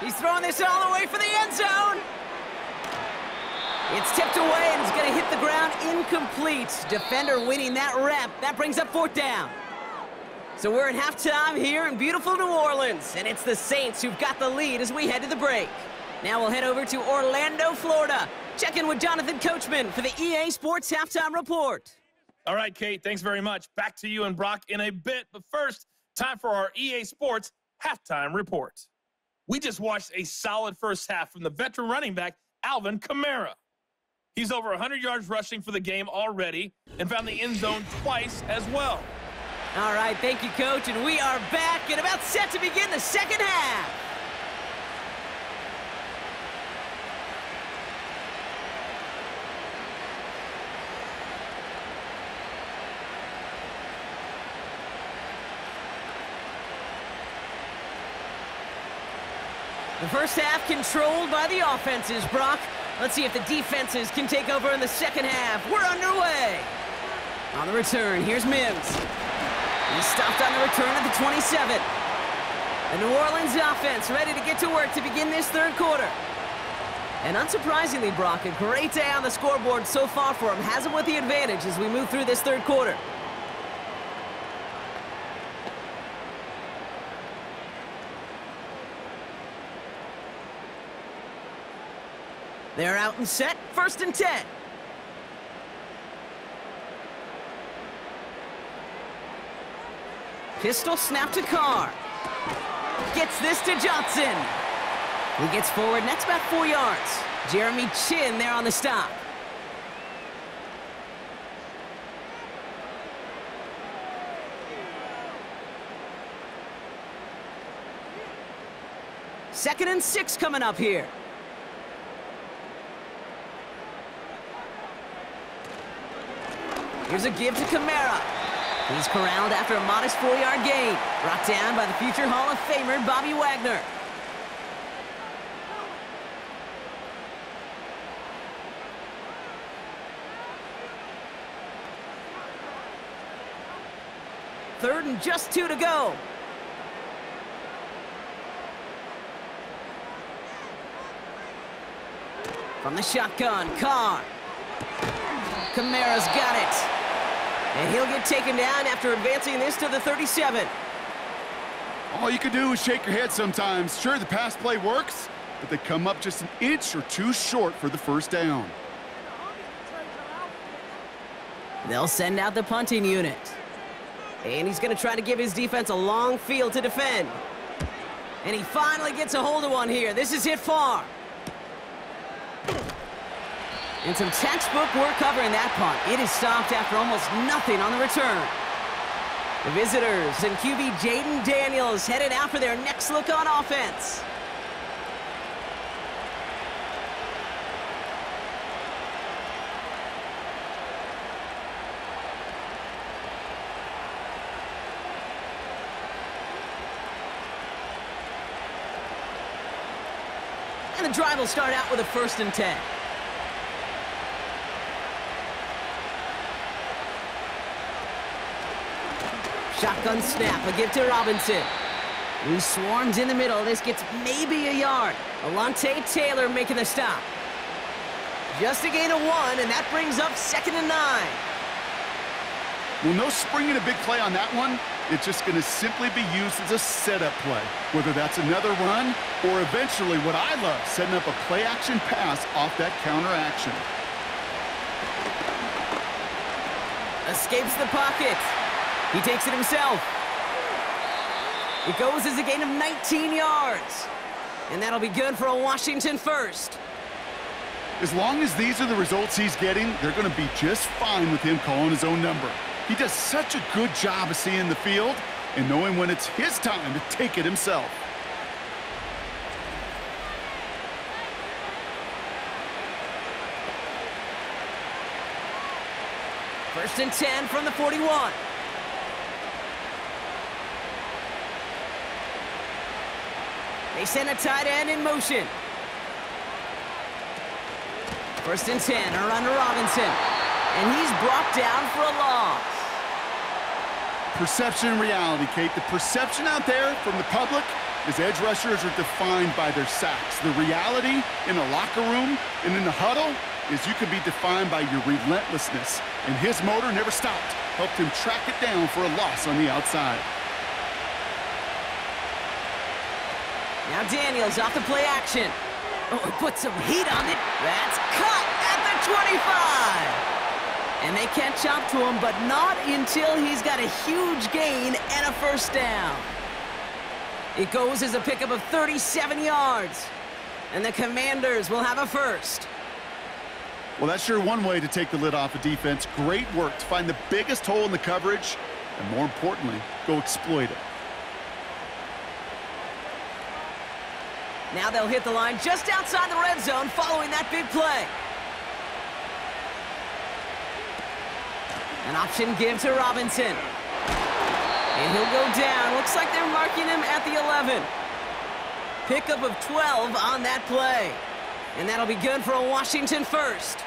He's throwing this all the way for the end zone. It's tipped away and it's going to hit the ground incomplete. Defender winning that rep. That brings up fourth down. So we're at halftime here in beautiful New Orleans, and it's the Saints who've got the lead as we head to the break. Now we'll head over to Orlando, Florida. Check in with Jonathan Coachman for the EA Sports Halftime Report. All right, Kate, thanks very much. Back to you and Brock in a bit. But first, time for our EA Sports Halftime Report. We just watched a solid first half from the veteran running back, Alvin Kamara. He's over 100 yards rushing for the game already and found the end zone twice as well. All right, thank you, Coach, and we are back and about set to begin the second half. The first half controlled by the offenses, Brock. Let's see if the defenses can take over in the second half. We're underway. On the return, here's Mims. He stopped on the return at the 27. The New Orleans offense ready to get to work to begin this third quarter. And unsurprisingly, Brock, a great day on the scoreboard so far for him. Has him with the advantage as we move through this third quarter. They're out and set, 1st and 10. Pistol snap to Carr. Gets this to Johnson. He gets forward, and that's about 4 yards. Jeremy Chin there on the stop. Second and 6 coming up here. Here's a give to Kamara. He's corralled after a modest 4-yard gain. Brought down by the future Hall of Famer, Bobby Wagner. Third and just 2 to go. From the shotgun, Carr. Kamara's got it. And he'll get taken down after advancing this to the 37. All you can do is shake your head sometimes. Sure, the pass play works, but they come up just an inch or two short for the first down. They'll send out the punting unit. And he's going to try to give his defense a long field to defend. And he finally gets a hold of one here. This is hit far. And some textbook work covering that punt. It is stopped after almost nothing on the return. The visitors and QB Jaden Daniels headed out for their next look on offense. And the drive will start out with a 1st and 10. Shotgun snap, a give to Robinson. He swarms in the middle. This gets maybe a yard. Alontae Taylor making the stop. Just a gain of 1, and that brings up 2nd and 9. Well, no springing a big play on that one. It's just going to simply be used as a setup play, whether that's another run or eventually what I love, setting up a play-action pass off that counter action. Escapes the pocket. He takes it himself. It goes as a gain of 19 yards. And that'll be good for a Washington 1st. As long as these are the results he's getting, they're going to be just fine with him calling his own number. He does such a good job of seeing the field and knowing when it's his time to take it himself. First and 10 from the 41. They send a tight end in motion. First and 10, a run to Robinson. And he's brought down for a loss. Perception and reality, Kate. The perception out there from the public is edge rushers are defined by their sacks. The reality in a locker room and in the huddle is you can be defined by your relentlessness. And his motor never stopped. Helped him track it down for a loss on the outside. Now Daniels off the play action. Oh, he put some heat on it. That's cut at the 25. And they catch up to him, but not until he's got a huge gain and a 1st down. It goes as a pickup of 37 yards. And the Commanders will have a 1st. Well, that's sure one way to take the lid off a defense. Great work to find the biggest hole in the coverage, and more importantly, go exploit it. Now they'll hit the line just outside the red zone following that big play. An option give to Robinson. And he'll go down. Looks like they're marking him at the 11. Pickup of 12 on that play. And that'll be good for a Washington 1st.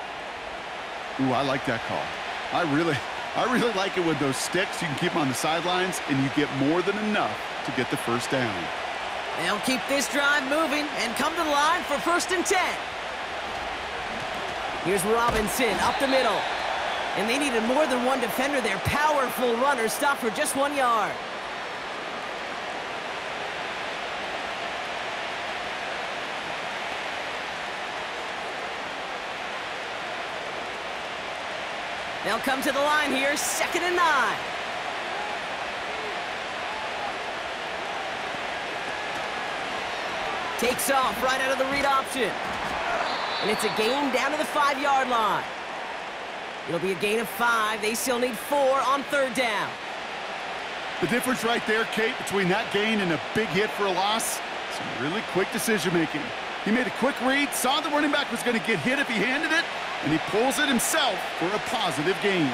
Ooh, I like that call. I really like it with those sticks. You can keep them on the sidelines, and you get more than enough to get the 1st down. They'll keep this drive moving and come to the line for 1st and 10. Here's Robinson up the middle. And they needed more than one defender. Their powerful runner stopped for just 1 yard. They'll come to the line here, 2nd and 9. Takes off right out of the read option. And it's a gain down to the 5-yard line. It'll be a gain of 5. They still need 4 on 3rd down. The difference right there, Kate, between that gain and a big hit for a loss, some really quick decision-making. He made a quick read, saw the running back was going to get hit if he handed it, and he pulls it himself for a positive gain.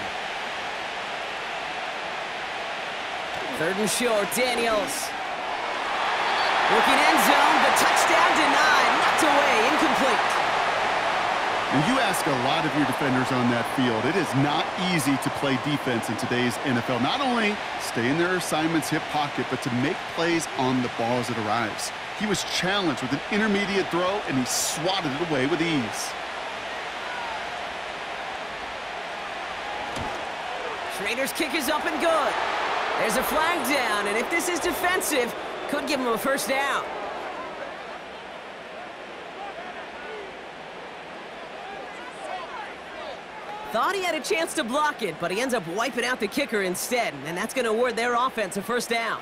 3rd and short, Daniels. Looking end zone, the touchdown denied, knocked away, incomplete. And you ask a lot of your defenders on that field. It is not easy to play defense in today's NFL. Not only stay in their assignment's hip pocket, but to make plays on the ball as it arrives. He was challenged with an intermediate throw, and he swatted it away with ease. Schrader's kick is up and good. There's a flag down, and if this is defensive, could give him a 1st down. Thought he had a chance to block it, but he ends up wiping out the kicker instead, and that's going to award their offense a 1st down.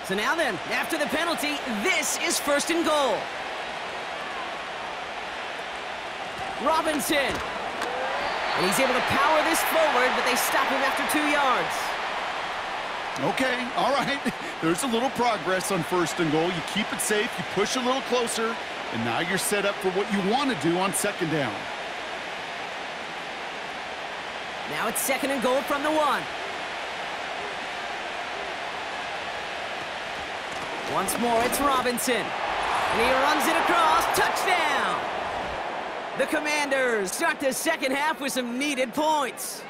So now then, after the penalty, this is 1st and goal. Robinson. And he's able to power this forward, but they stop him after 2 yards. Okay, all right. There's a little progress on 1st and goal. You keep it safe, you push a little closer, and now you're set up for what you want to do on 2nd down. Now it's 2nd and goal from the 1. Once more, it's Robinson. And he runs it across. Touchdown! The Commanders start the 2nd half with some needed points.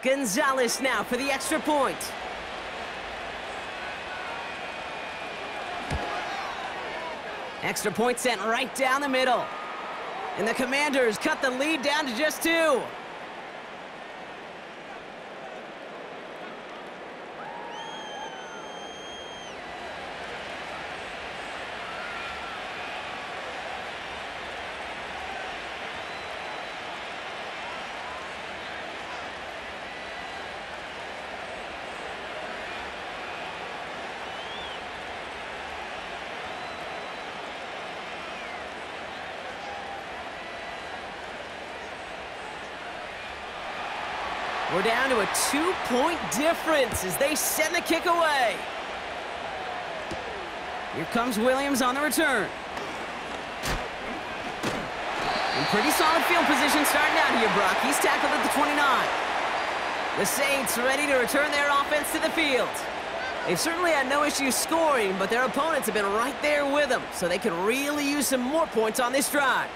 Gonzalez now for the extra point. Extra point sent right down the middle. And the Commanders cut the lead down to just 2. We're down to a 2-point difference as they send the kick away. Here comes Williams on the return. In pretty solid field position starting out here, Brock. He's tackled at the 29. The Saints ready to return their offense to the field. They've certainly had no issues scoring, but their opponents have been right there with them, so they can really use some more points on this drive.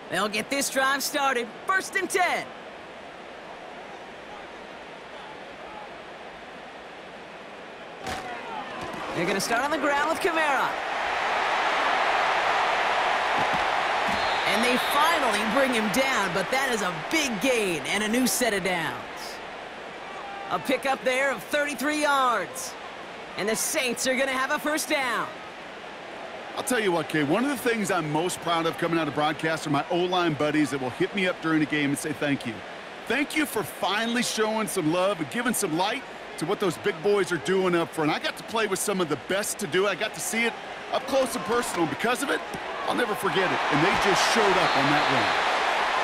They'll get this drive started. 1st and 10. They're going to start on the ground with Kamara. And they finally bring him down, but that is a big gain and a new set of downs. A pickup there of 33 yards. And the Saints are going to have a 1st down. I'll tell you what, Kay, one of the things I'm most proud of coming out of broadcast are my O-line buddies that will hit me up during the game and say thank you. Thank you for finally showing some love and giving some light to what those big boys are doing up front. I got to play with some of the best to do it. I got to see it up close and personal. Because of it, I'll never forget it. And they just showed up on that run.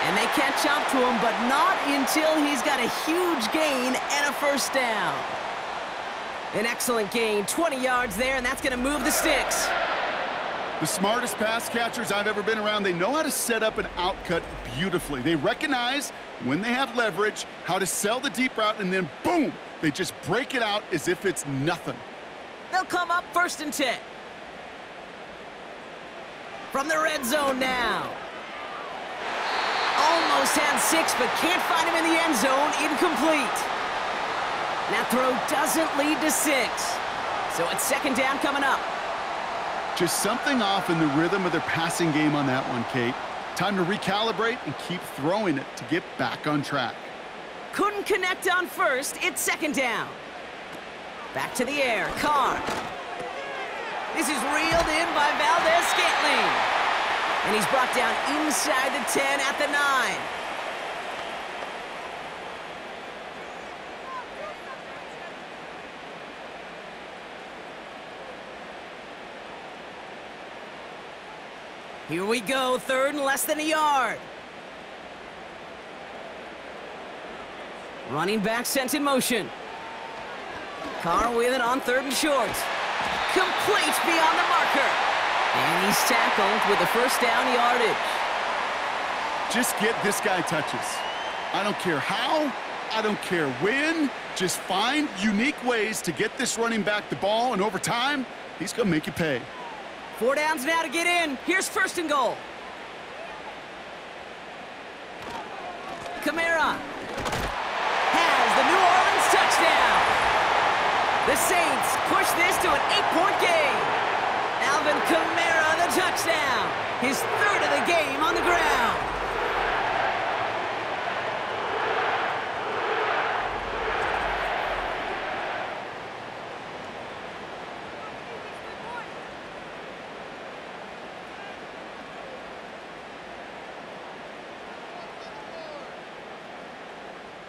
And they catch up to him, but not until he's got a huge gain and a 1st down. An excellent gain, 20 yards there, and that's going to move the sticks. The smartest pass catchers I've ever been around, they know how to set up an outcut beautifully. They recognize when they have leverage, how to sell the deep route, and then boom, they just break it out as if it's nothing. They'll come up 1st and 10. From the red zone now. Almost had 6, but can't find him in the end zone. Incomplete. That throw doesn't lead to 6. So it's 2nd down coming up. Just something off in the rhythm of their passing game on that one, Kate. Time to recalibrate and keep throwing it to get back on track. Couldn't connect on 1st. It's 2nd down. Back to the air. Carr. This is reeled in by Valdez-Scantling. And he's brought down inside the 10 at the 9. Here we go, 3rd and less than a yard. Running back sent in motion. Carr with it on 3rd and short. Complete beyond the marker. And he's tackled with the 1st down yardage. Just get this guy touches. I don't care how, I don't care when. Just find unique ways to get this running back the ball, and over time, he's going to make you pay. 4 downs now to get in. Here's 1st and goal. Kamara has the New Orleans touchdown. The Saints push this to an 8-point game. Alvin Kamara, the touchdown. His third of the game on the ground.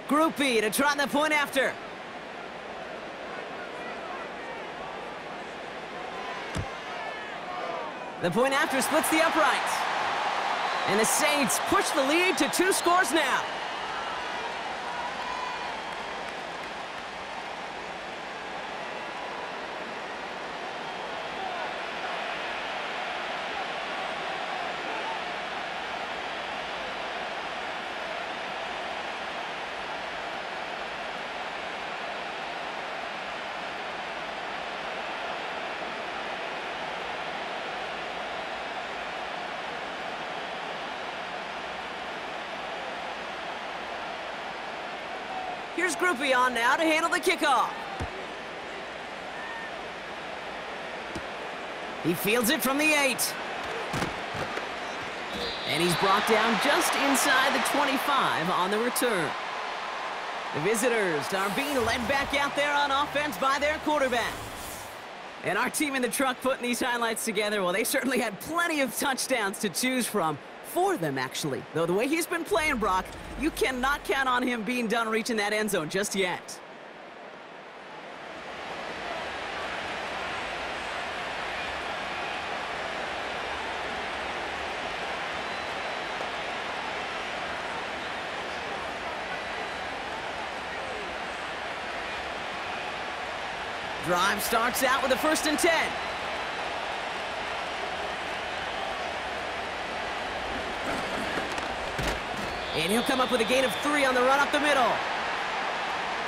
Group B to try the point after. The point after splits the uprights. And the Saints push the lead to 2 scores now. Here's Groupie on now to handle the kickoff. He fields it from the 8. And he's brought down just inside the 25 on the return. The visitors are being led back out there on offense by their quarterback. And our team in the truck putting these highlights together, well, they certainly had plenty of touchdowns to choose from. 4 of them, actually. Though the way he's been playing, Brock, you cannot count on him being done reaching that end zone just yet. Drive starts out with a 1st and 10. And he'll come up with a gain of 3 on the run up the middle.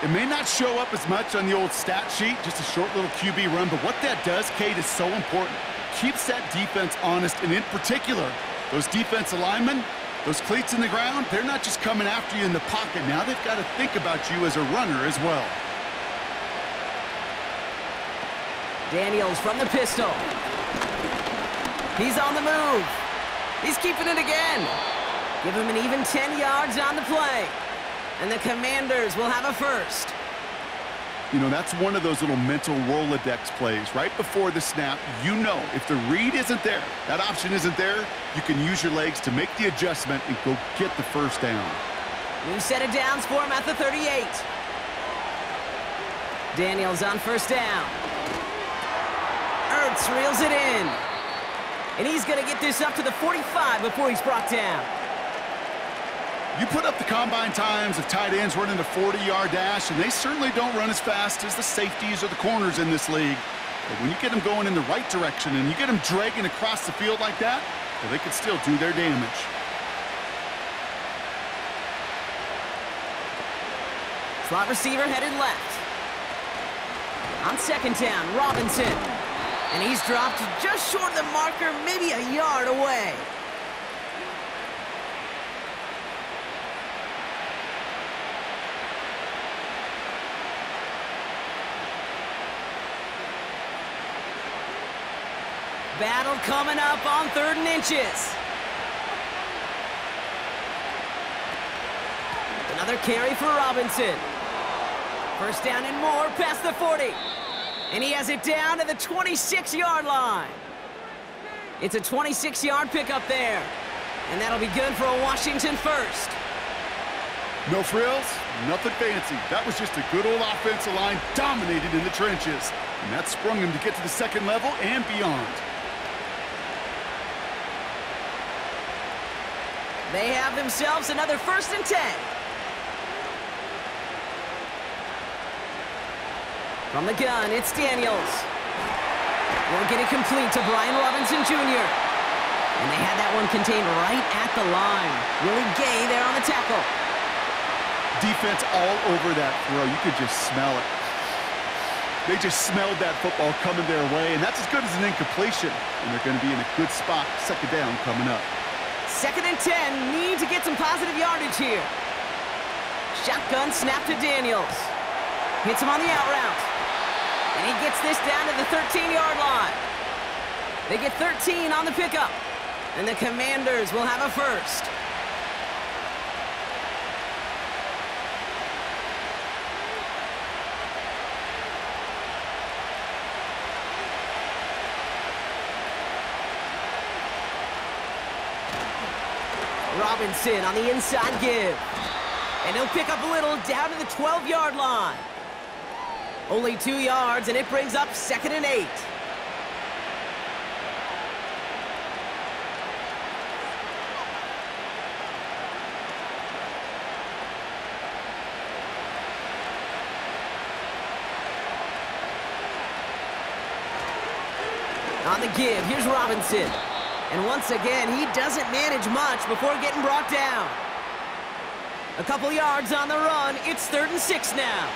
It may not show up as much on the old stat sheet, just a short little QB run, but what that does, Kate, is so important. Keeps that defense honest, and in particular, those defensive linemen, those cleats in the ground, they're not just coming after you in the pocket. Now they've got to think about you as a runner as well. Daniels from the pistol. He's on the move. He's keeping it again. Give him an even 10 yards on the play. And the Commanders will have a 1st. You know, that's one of those little mental Rolodex plays. Right before the snap, you know if the read isn't there, that option isn't there, you can use your legs to make the adjustment and go get the 1st down. New set of downs for him at the 38. Daniels on 1st down. Ertz reels it in. And he's going to get this up to the 45 before he's brought down. You put up the combine times of tight ends running a 40-yard dash, and they certainly don't run as fast as the safeties or the corners in this league. But when you get them going in the right direction and you get them dragging across the field like that, well, they can still do their damage. Slot receiver headed left. On 2nd down, Robinson. And he's dropped just short of the marker, maybe a yard away. Battle coming up on 3rd and inches. Another carry for Robinson. 1st down and more past the 40. And he has it down to the 26-yard line. It's a 26-yard pickup there. And that'll be good for a Washington 1st. No frills, nothing fancy. That was just a good old offensive line dominated in the trenches. And that sprung him to get to the 2nd level and beyond. They have themselves another 1st and 10. From the gun, it's Daniels. Won't get it complete to Brian Robinson Jr. And they had that one contained right at the line. Willie Gay there on the tackle. Defense all over that throw. You could just smell it. They just smelled that football coming their way, and that's as good as an incompletion. And they're going to be in a good spot. 2nd down coming up. 2nd and 10. Need to get some positive yardage here. Shotgun snap to Daniels. Hits him on the out route. And he gets this down to the 13-yard line. They get 13 on the pickup. And the Commanders will have a first. Robinson on the inside give. And he'll pick up a little down to the 12-yard line. Only 2 yards, and it brings up 2nd and 8. On the give, here's Robinson. And once again, he doesn't manage much before getting brought down. A couple yards on the run. It's 3rd and 6 now.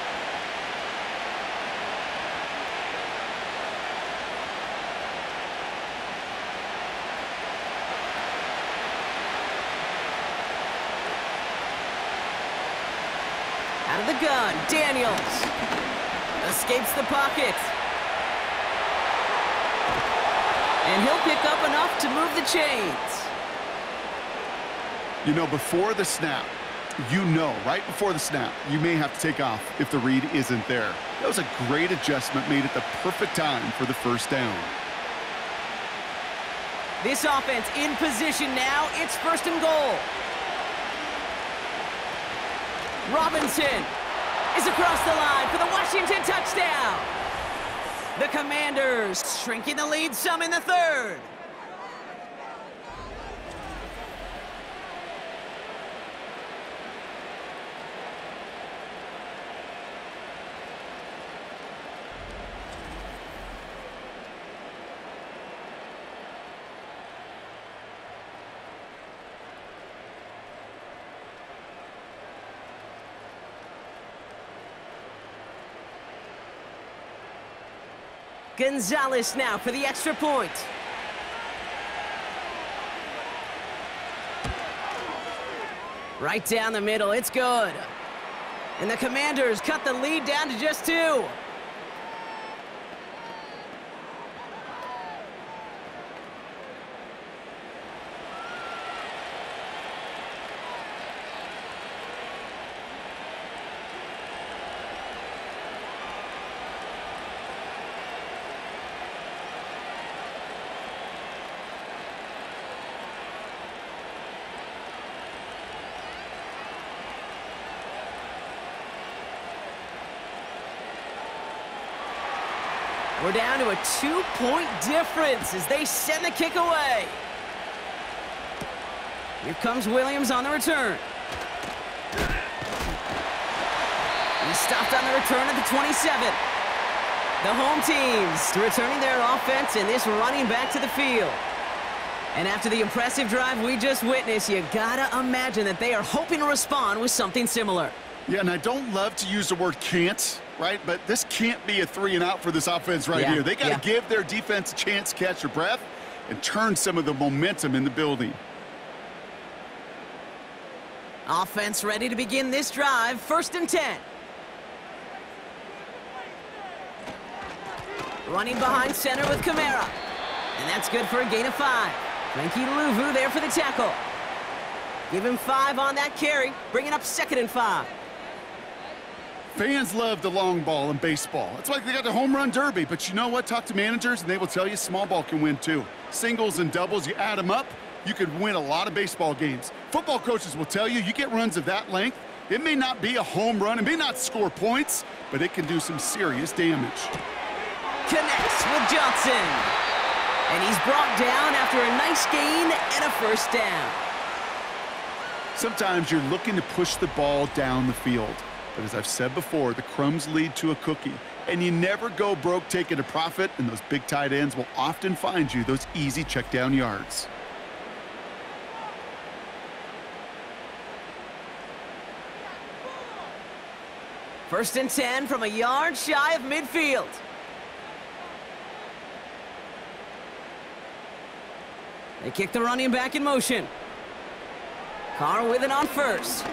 Out of the gun, Daniels. Escapes the pocket. And he'll pick up enough to move the chains. You know, before the snap, right before the snap, you may have to take off if the read isn't there. That was a great adjustment made at the perfect time for the first down. This offense in position now. It's 1st and goal. Robinson is across the line for the Washington touchdown. The Commanders shrinking the lead some in the 3rd. Gonzalez now for the extra point. Right down the middle, it's good. And the Commanders cut the lead down to just 2. We're down to a 2-point difference as they send the kick away. Here comes Williams on the return. He's stopped on the return at the 27. The home teams returning their offense and this running back to the field. And after the impressive drive we just witnessed, you gotta imagine that they are hoping to respond with something similar. Yeah, and I don't love to use the word can't, right? But this can't be a 3-and-out for this offense right here. They got to give their defense a chance to catch their breath and turn some of the momentum in the building. Offense ready to begin this drive. 1st and 10. Running behind center with Kamara. And that's good for a gain of 5. Frankie Louvu there for the tackle. Give him 5 on that carry, bringing up 2nd and 5. Fans love the long ball in baseball. It's like they got the home run derby, but you know what? Talk to managers, and they will tell you small ball can win too. Singles and doubles, you add them up, you could win a lot of baseball games. Football coaches will tell you get runs of that length. It may not be a home run, it may not score points, but it can do some serious damage. Connects with Johnson. And he's brought down after a nice gain and a 1st down. Sometimes you're looking to push the ball down the field. But as I've said before, the crumbs lead to a cookie. And you never go broke taking a profit, and those big tight ends will often find you those easy check down yards. First and 10 from a yard shy of midfield. They kick the running back in motion. Carr with it on first.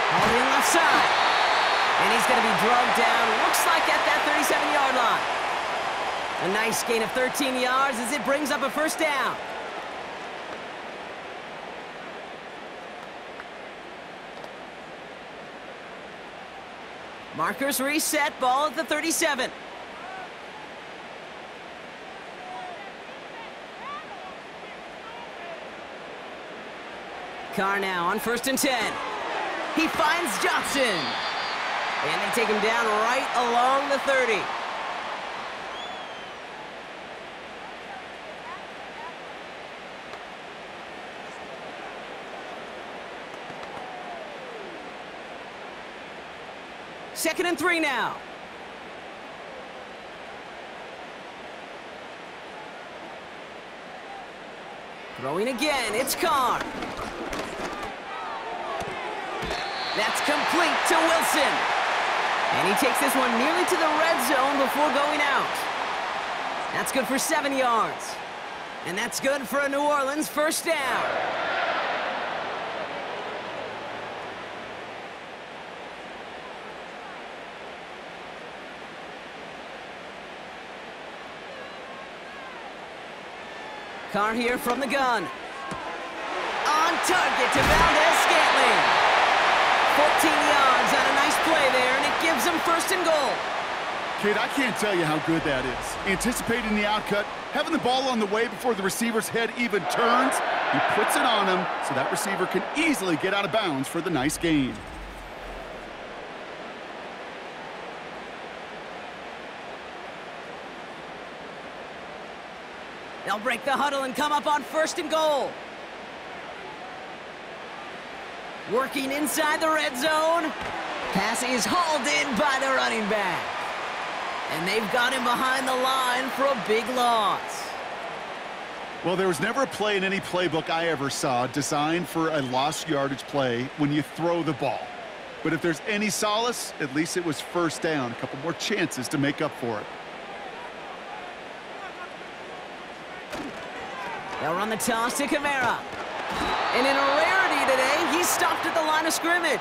All in left side. And he's going to be drugged down, looks like at that 37-yard line. A nice gain of 13 yards as it brings up a first down. Markers reset, ball at the 37. Carr now on 1st and 10. He finds Johnson. And they take him down right along the 30. Second and 3 now. Throwing again, it's Carr. That's complete to Wilson. And he takes this one nearly to the red zone before going out. That's good for 7 yards. And that's good for a New Orleans first down. Carr here from the gun. On target to Valdez-Scantling. 14 yards on a nice play there, and it gives them 1st and goal. Kate, I can't tell you how good that is. Anticipating the outcut, having the ball on the way before the receiver's head even turns, he puts it on him so that receiver can easily get out of bounds for the nice gain. They'll break the huddle and come up on 1st and goal. Working inside the red zone. Pass is hauled in by the running back. And they've got him behind the line for a big loss. Well, there was never a play in any playbook I ever saw designed for a lost yardage play when you throw the ball. But if there's any solace, at least it was 1st down. A couple more chances to make up for it. They'll run the toss to Kamara. And in a rarity today, he's stopped at the line of scrimmage.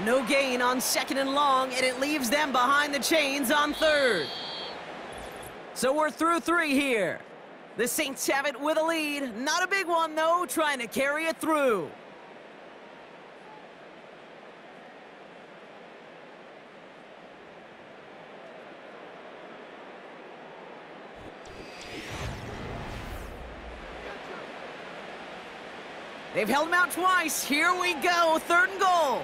No gain on 2nd and long, and it leaves them behind the chains on 3rd. So we're through 3 here. The Saints have it with a lead. Not a big one, though, trying to carry it through. They've held him out twice. Here we go, 3rd and goal.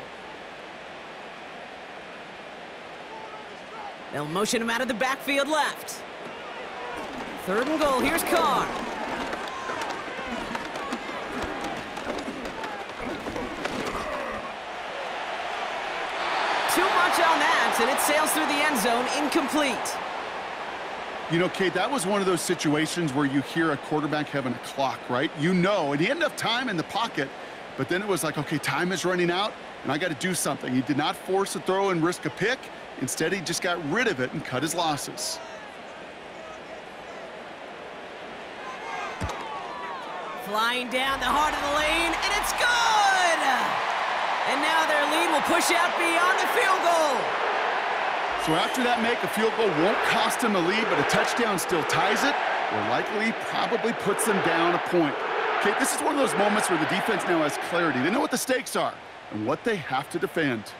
They'll motion him out of the backfield left. 3rd and goal, here's Carr. Too much on that, and it sails through the end zone, incomplete. You know, Kate, that was one of those situations where you hear a quarterback having a clock, right? You know, and he had enough time in the pocket, but then it was like, okay, time is running out, and I got to do something. He did not force a throw and risk a pick. Instead, he just got rid of it and cut his losses. Flying down the heart of the lane, and it's good! And now their lead will push out beyond the field goal. So after that make, a field goal won't cost them a lead, but a touchdown still ties it, or likely probably puts them down a point. Okay, this is one of those moments where the defense now has clarity. They know what the stakes are and what they have to defend.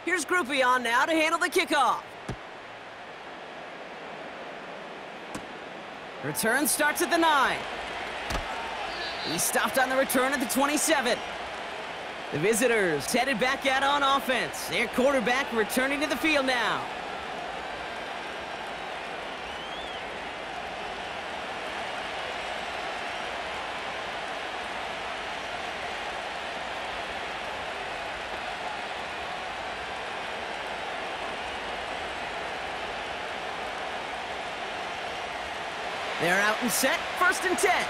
Here's Groupie on now to handle the kickoff. Return starts at the 9. He stopped on the return at the 27. The visitors headed back out on offense. Their quarterback returning to the field now. They're out and set, 1st and 10.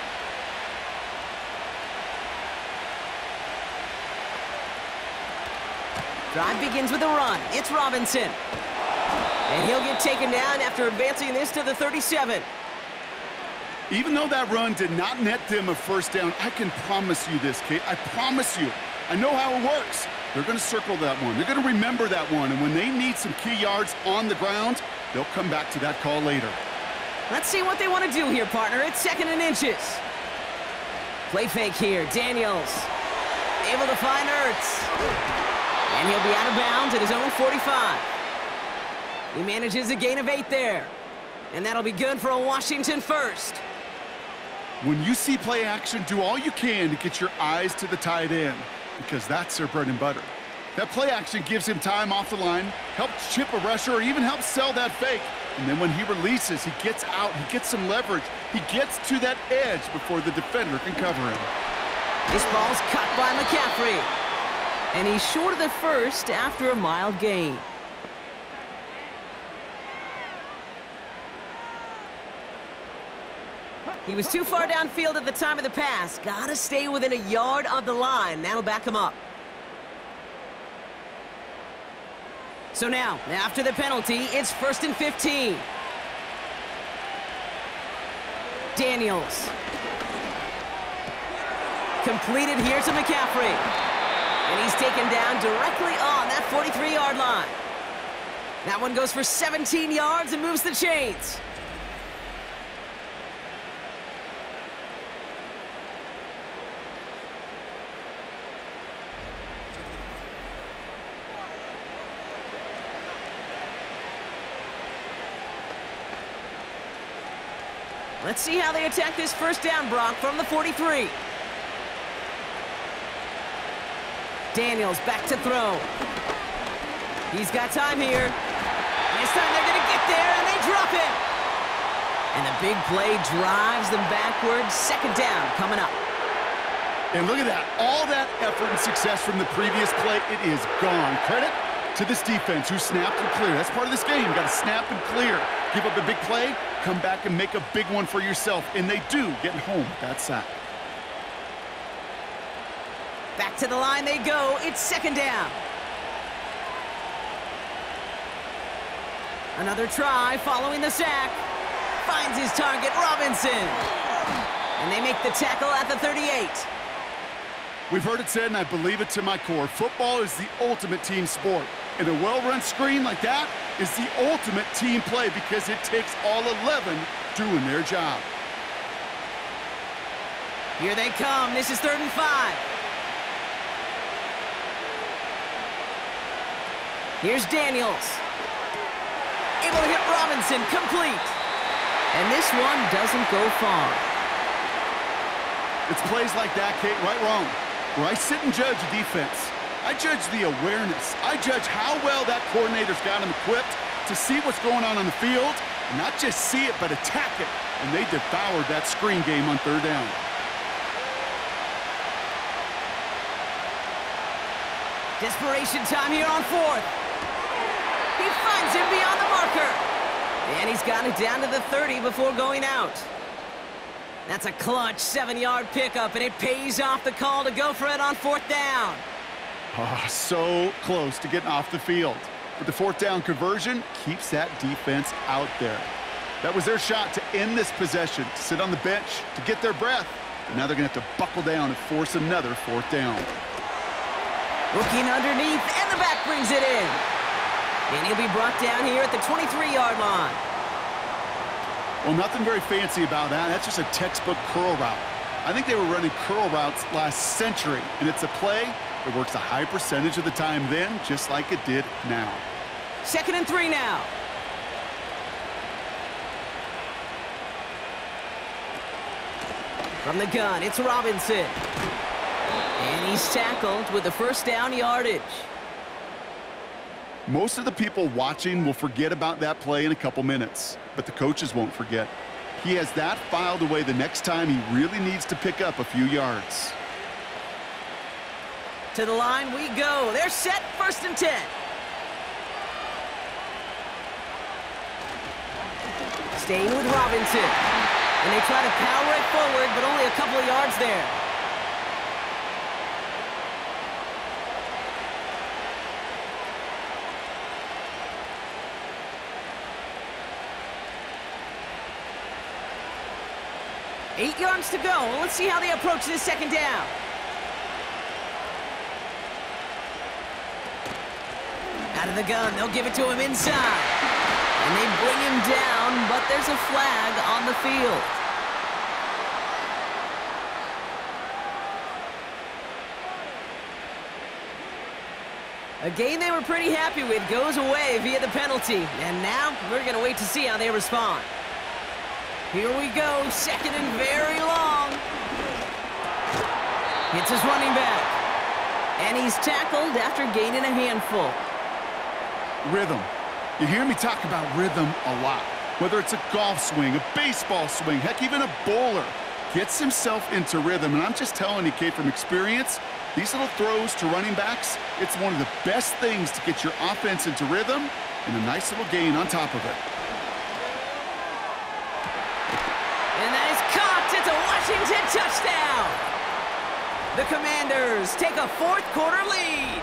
Drive begins with a run. It's Robinson. And he'll get taken down after advancing this to the 37. Even though that run did not net them a first down, I can promise you this, Kate. I promise you. I know how it works. They're going to circle that one. They're going to remember that one. And when they need some key yards on the ground, they'll come back to that call later. Let's see what they want to do here, partner. It's 2nd and inches. Play fake here. Daniels able to find Ertz. And he'll be out of bounds at his own 45. He manages a gain of 8 there. And that'll be good for a Washington first. When you see play action, do all you can to get your eyes to the tight end, because that's their bread and butter. That play action gives him time off the line, helps chip a rusher, or even helps sell that fake. And then when he releases, he gets out, he gets some leverage. He gets to that edge before the defender can cover him. This ball's cut by McCaffrey. And he's short of the first after a mild gain. He was too far downfield at the time of the pass. Gotta stay within a yard of the line. That'll back him up. So now, after the penalty, it's 1st and 15. Daniels. Completed here to McCaffrey. And he's taken down directly on that 43-yard line. That one goes for 17 yards and moves the chains. Let's see how they attack this first down, Brock, from the 43. Daniels back to throw. He's got time here. This time they're going to get there, and they drop it. And the big play drives them backwards. 2nd down coming up. And look at that. All that effort and success from the previous play, it is gone. Credit to this defense who snapped and cleared. That's part of this game. You got to snap and clear. Give up a big play, come back and make a big one for yourself. And they do, getting home with that sack. Back to the line they go. It's 2nd down. Another try following the sack. Finds his target, Robinson. And they make the tackle at the 38. We've heard it said, and I believe it to my core, football is the ultimate team sport. And a well-run screen like that is the ultimate team play because it takes all 11 doing their job. Here they come. This is 3rd and 5. Here's Daniels. Able to hit Robinson, complete. And this one doesn't go far. It's plays like that, Kate, right, wrong, where I sit and judge a defense. I judge the awareness. I judge how well that coordinator's got him equipped to see what's going on the field, and not just see it, but attack it. And they devoured that screen game on 3rd down. Desperation time here on 4th. He finds him beyond the marker. And he's got it down to the 30 before going out. That's a clutch 7-yard pickup, and it pays off the call to go for it on 4th down. Oh, so close to getting off the field. But the 4th down conversion keeps that defense out there. That was their shot to end this possession, to sit on the bench, to get their breath. But now they're going to have to buckle down and force another 4th down. Looking underneath, and the back brings it in. And he'll be brought down here at the 23-yard line. Well, nothing very fancy about that. That's just a textbook curl route. I think they were running curl routes last century, and it's a play that works a high percentage of the time then, just like it did now. 2nd and 3 now. From the gun, it's Robinson. And he's tackled with the 1st down yardage. Most of the people watching will forget about that play in a couple minutes, but the coaches won't forget. He has that filed away the next time he really needs to pick up a few yards. To the line we go. They're set, 1st and 10. Staying with Robinson. And they try to power it forward, but only a couple of yards there. 8 yards to go. Let's see how they approach this second down. Out of the gun, they'll give it to him inside. And they bring him down, but there's a flag on the field. A game they were pretty happy with goes away via the penalty. And now we're going to wait to see how they respond. Here we go, second and very long. Hits his running back. And he's tackled after gaining a handful. Rhythm. You hear me talk about rhythm a lot. Whether it's a golf swing, a baseball swing, heck, even a bowler gets himself into rhythm. And I'm just telling you, Kate, from experience, these little throws to running backs, it's one of the best things to get your offense into rhythm and a nice little gain on top of it. And that is caught. It's a Washington touchdown. The Commanders take a fourth-quarter lead.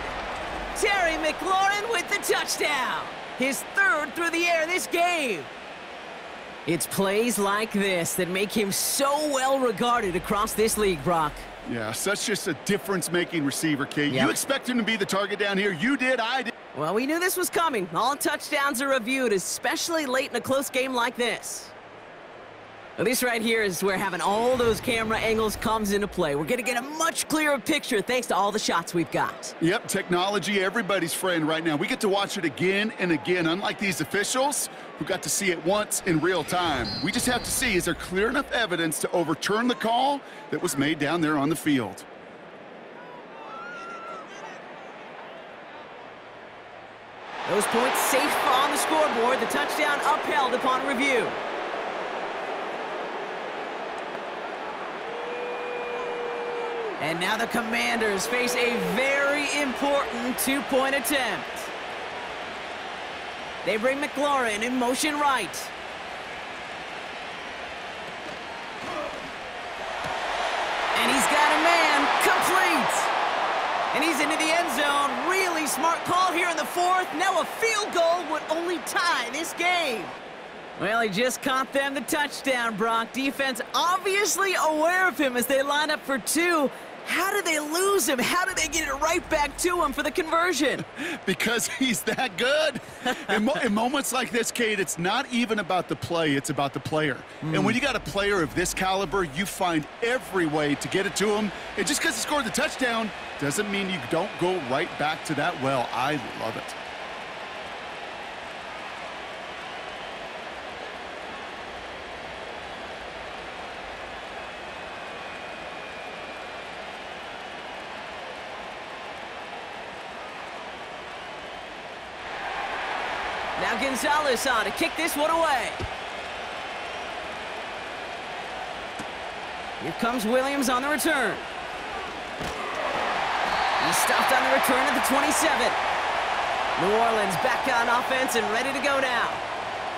Terry McLaurin with the touchdown. His third through the air this game. It's plays like this that make him so well regarded across this league, Brock. Yeah, such just a difference-making receiver, Kate. Yep. You expect him to be the target down here. You did, I did. Well, we knew this was coming. All touchdowns are reviewed, especially late in a close game like this. Well, this right here is where having all those camera angles comes into play. We're going to get a much clearer picture thanks to all the shots we've got. Yep, technology, everybody's friend right now. We get to watch it again and again, unlike these officials who got to see it once in real time. We just have to see, is there clear enough evidence to overturn the call that was made down there on the field? Those points safe on the scoreboard. The touchdown upheld upon review. And now the Commanders face a very important two-point attempt. They bring McLaurin in motion right. And he's got a man complete. And he's into the end zone. Really smart call here in the fourth. Now a field goal would only tie this game. Well, he just caught them the touchdown, Brock. Defense obviously aware of him as they line up for two. How did they lose him? How did they get it right back to him for the conversion? Because he's that good. In moments like this, Kate, it's not even about the play, it's about the player. And when you got a player of this caliber, you find every way to get it to him. And just because he scored the touchdown doesn't mean you don't go right back to that well. I love it. Now Gonzalez on to kick this one away. Here comes Williams on the return. He stopped on the return at the 27. New Orleans back on offense and ready to go now.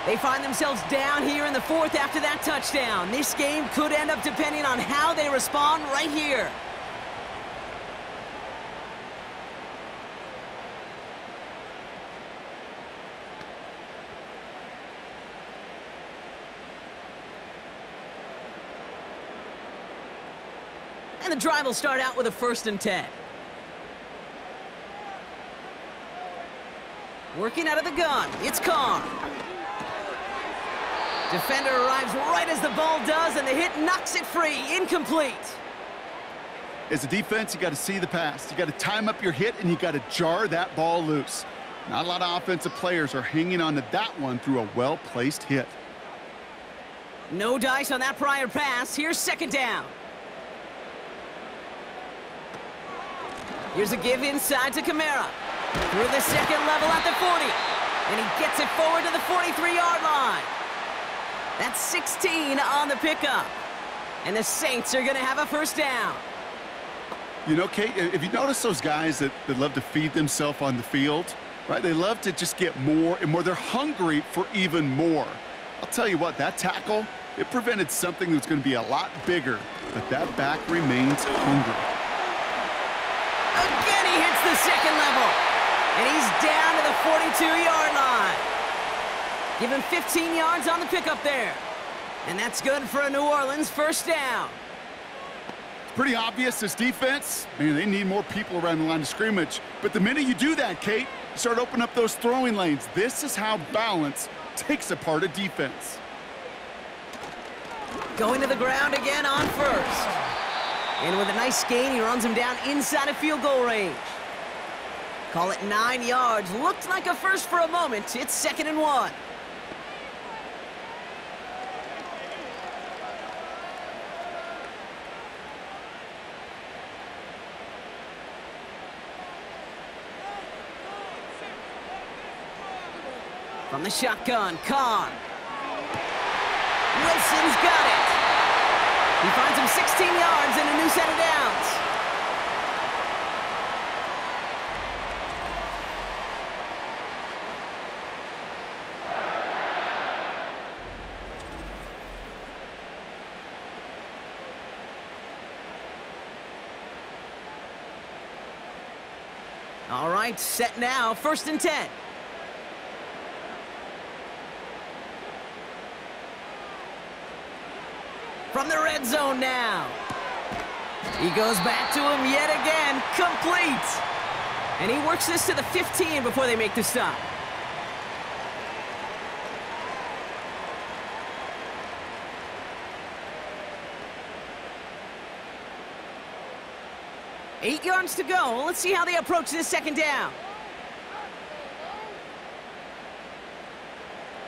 They find themselves down here in the fourth after that touchdown. This game could end up depending on how they respond right here. And the drive will start out with a 1st and 10. Working out of the gun, it's Carr. Defender arrives right as the ball does, and the hit knocks it free, incomplete. As a defense, you got to see the pass. You got to time up your hit, and you got to jar that ball loose. Not a lot of offensive players are hanging on to that one through a well-placed hit. No dice on that prior pass. Here's 2nd down. Here's a give inside to Kamara. Through the second level at the 40. And he gets it forward to the 43-yard line. That's 16 on the pickup. And the Saints are going to have a 1st down. You know, Kate, if you notice those guys that love to feed themselves on the field, right? They love to just get more and more. They're hungry for even more. I'll tell you what, that tackle, it prevented something that's going to be a lot bigger. But that back remains hungry. Again, he hits the second level. And he's down to the 42-yard line. Give him 15 yards on the pickup there. And that's good for a New Orleans first down. Pretty obvious, this defense, man, they need more people around the line of scrimmage. But the minute you do that, Kate, you start opening up those throwing lanes. This is how balance takes apart a defense. Going to the ground again on first. And with a nice gain, he runs him down inside of field goal range. Call it 9 yards. Looked like a first for a moment. It's 2nd and 1. From the shotgun, Carr. Wilson's got it. He finds him 16 yards and a new set of downs. All right, set now, 1st and 10. From the red zone now. He goes back to him yet again, complete. And he works this to the 15 before they make the stop. Eight yards to go. Let's see how they approach this 2nd down.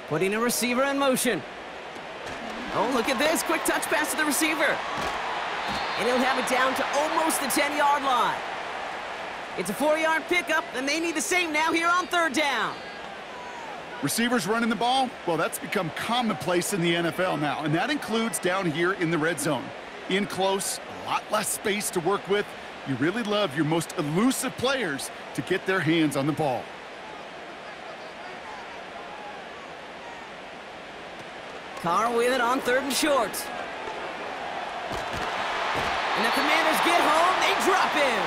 Putting a receiver in motion. Oh, look at this. Quick touch pass to the receiver. And he'll have it down to almost the 10-yard line. It's a 4-yard pickup, and they need the same now here on 3rd down. Receivers running the ball, well, that's become commonplace in the NFL now, and that includes down here in the red zone. In close, a lot less space to work with. You really love your most elusive players to get their hands on the ball. Carr with it on 3rd and short. And the Commanders get home, they drop him.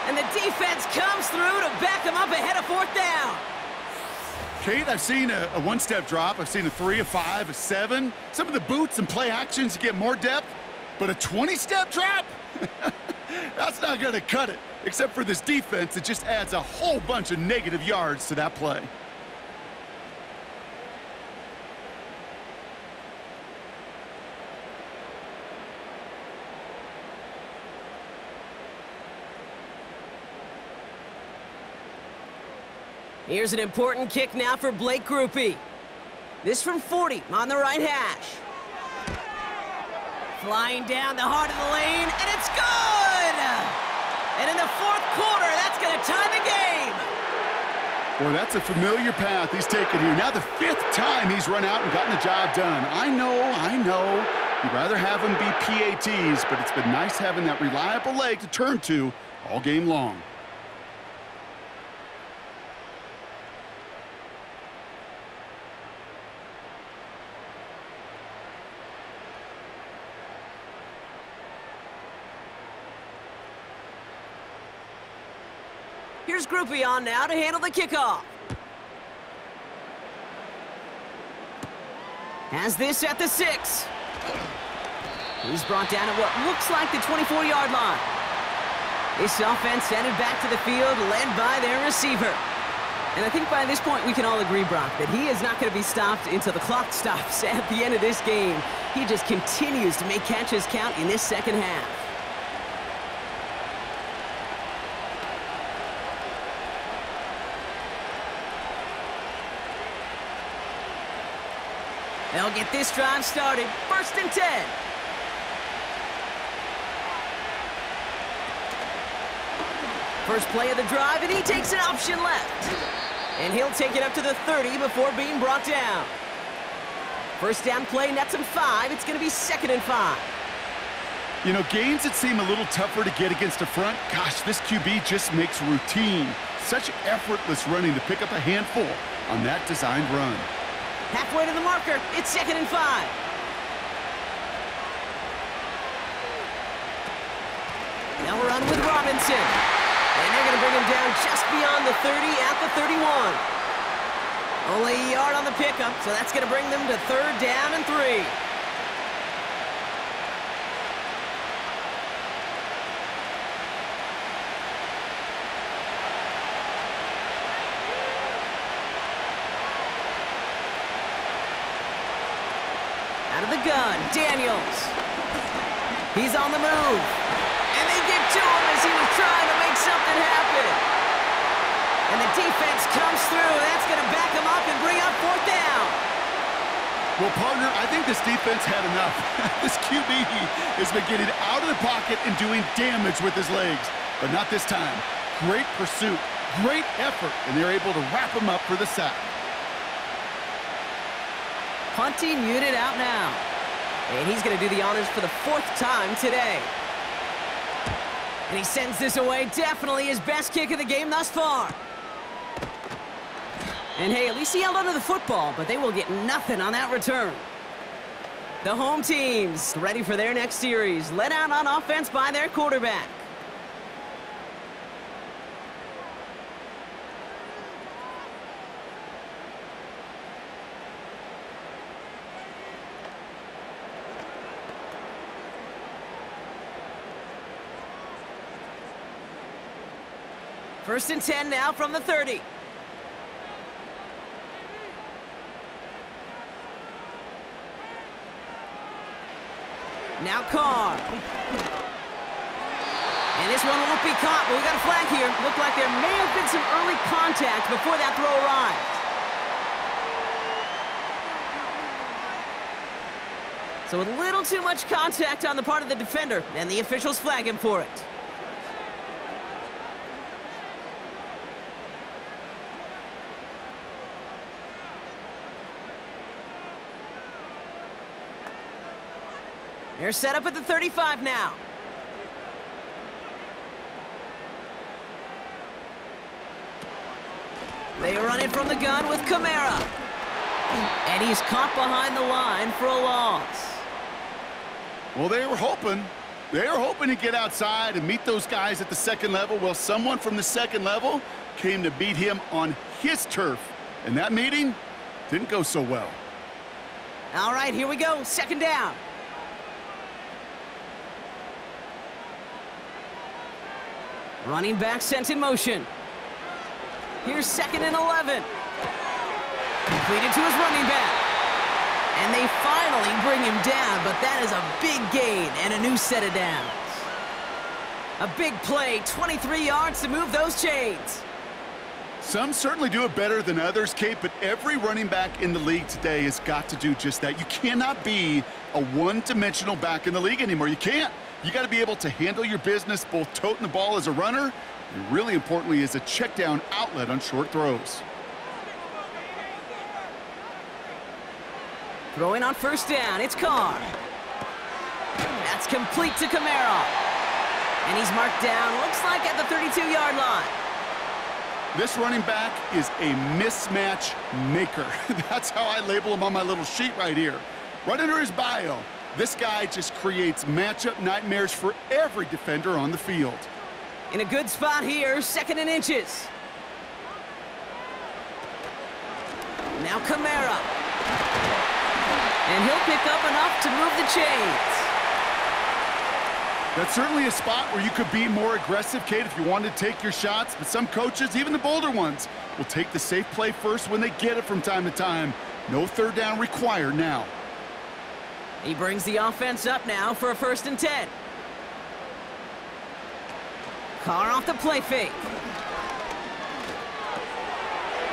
And the defense comes through to back him up ahead of 4th down. Kate, I've seen a one-step drop. I've seen a 3, a 5, a 7. Some of the boots and play actions, you get more depth. But a 20-step drop? That's not going to cut it. Except for this defense, it just adds a whole bunch of negative yards to that play. Here's an important kick now for Blake Grupe. This from 40 on the right hash. Flying down the heart of the lane, and it's good! And in the 4th quarter, that's going to tie the game. Boy, that's a familiar path he's taken here. Now the 5th time he's run out and gotten the job done. I know. You'd rather have him be PATs, but it's been nice having that reliable leg to turn to all game long. Here's Grupe on now to handle the kickoff. Has this at the 6. He's brought down at what looks like the 24-yard line. This offense headed back to the field, led by their receiver. And I think by this point we can all agree, Brock, that he is not going to be stopped until the clock stops at the end of this game. He just continues to make catches count in this 2nd half. They'll get this drive started. 1st and 10. First play of the drive, and he takes an option left. And he'll take it up to the 30 before being brought down. 1st down play nets him 5. It's going to be 2nd and 5. You know, gains that seem a little tougher to get against the front, gosh, this QB just makes routine. Such effortless running to pick up a handful on that designed run. Halfway to the marker, it's 2nd and 5. Now we're on with Robinson. And they're going to bring him down just beyond the 30 at the 31. Only a yard on the pickup, so that's going to bring them to 3rd down and 3. Out of the gun, Daniels. He's on the move. And they get to him as he was trying to make something happen. And the defense comes through. That's going to back him up and bring up 4th down. Well, partner, I think this defense had enough. This QB has been getting out of the pocket and doing damage with his legs. But not this time. Great pursuit, great effort, and they're able to wrap him up for the sack. Punting unit out now. And he's going to do the honors for the 4th time today. And he sends this away. Definitely his best kick of the game thus far. And hey, at least he held onto the football, but they will get nothing on that return. The home team's ready for their next series, led out on offense by their quarterback. First and 10 now from the 30. Now Carr. And this one won't be caught, but we got a flag here. Looked like there may have been some early contact before that throw arrived. So a little too much contact on the part of the defender, and the officials flag him for it. They're set up at the 35 now. They run it from the gun with Kamara. And he's caught behind the line for a loss. Well, they were hoping to get outside and meet those guys at the 2nd level. Well, someone from the 2nd level came to beat him on his turf. And that meeting didn't go so well. All right, here we go. 2nd down. Running back sent in motion. Here's 2nd and 11. Completed to his running back. And they finally bring him down, but that is a big gain and a new set of downs. A big play, 23 yards to move those chains. Some certainly do it better than others, Kate, but every running back in the league today has got to do just that. You cannot be a one-dimensional back in the league anymore. You can't. You got to be able to handle your business, both toting the ball as a runner, and really importantly as a check down outlet on short throws. Throwing on 1st down, it's Carr. That's complete to Kamara. And he's marked down, looks like at the 32-yard line. This running back is a mismatch maker. That's how I label him on my little sheet right here. Right under his bio, this guy just creates matchup nightmares for every defender on the field. In a good spot here, 2nd and inches. Now Kamara. And he'll pick up enough to move the chains. That's certainly a spot where you could be more aggressive, Kate, if you wanted to take your shots. But some coaches, even the bolder ones, will take the safe play first when they get it from time to time. No 3rd down required now. He brings the offense up now for a 1st and 10. Carr off the play fake.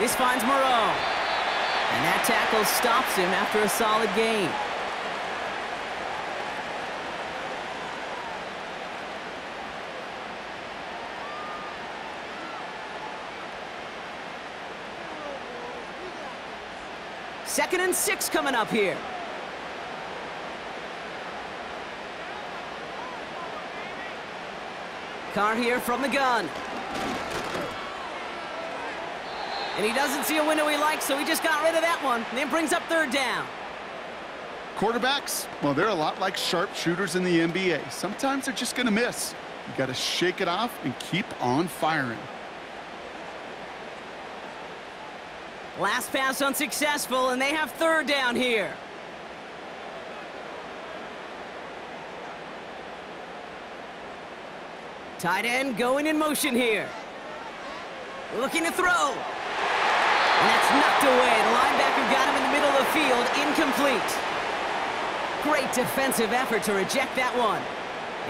This finds Moreau. And that tackle stops him after a solid gain. Second and 6 coming up here. Carr here from the gun. And he doesn't see a window he likes, so he just got rid of that one. And then brings up 3rd down. Quarterbacks, well, they're a lot like sharpshooters in the NBA. Sometimes they're just going to miss. You got to shake it off and keep on firing. Last pass unsuccessful, and they have third down here. Tight end going in motion here. Looking to throw. And that's knocked away. The linebacker got him in the middle of the field. Incomplete. Great defensive effort to reject that one.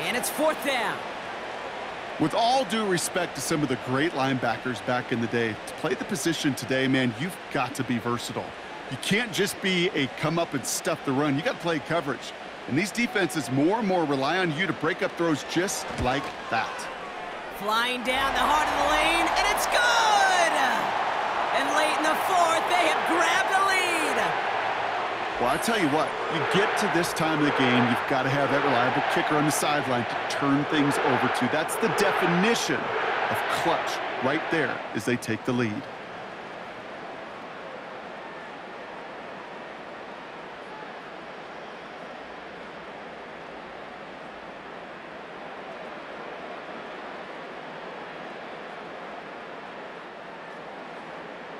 And it's fourth down. With all due respect to some of the great linebackers back in the day, to play the position today, man, you've got to be versatile. You can't just be a come up and stuff the run. You got to play coverage. And these defenses more and more rely on you to break up throws just like that. Flying down the heart of the lane, and it's good! And late in the fourth, they have grabbed the lead. Well, I tell you what, you get to this time of the game, you've got to have that reliable kicker on the sideline to turn things over to. That's the definition of clutch right there as they take the lead.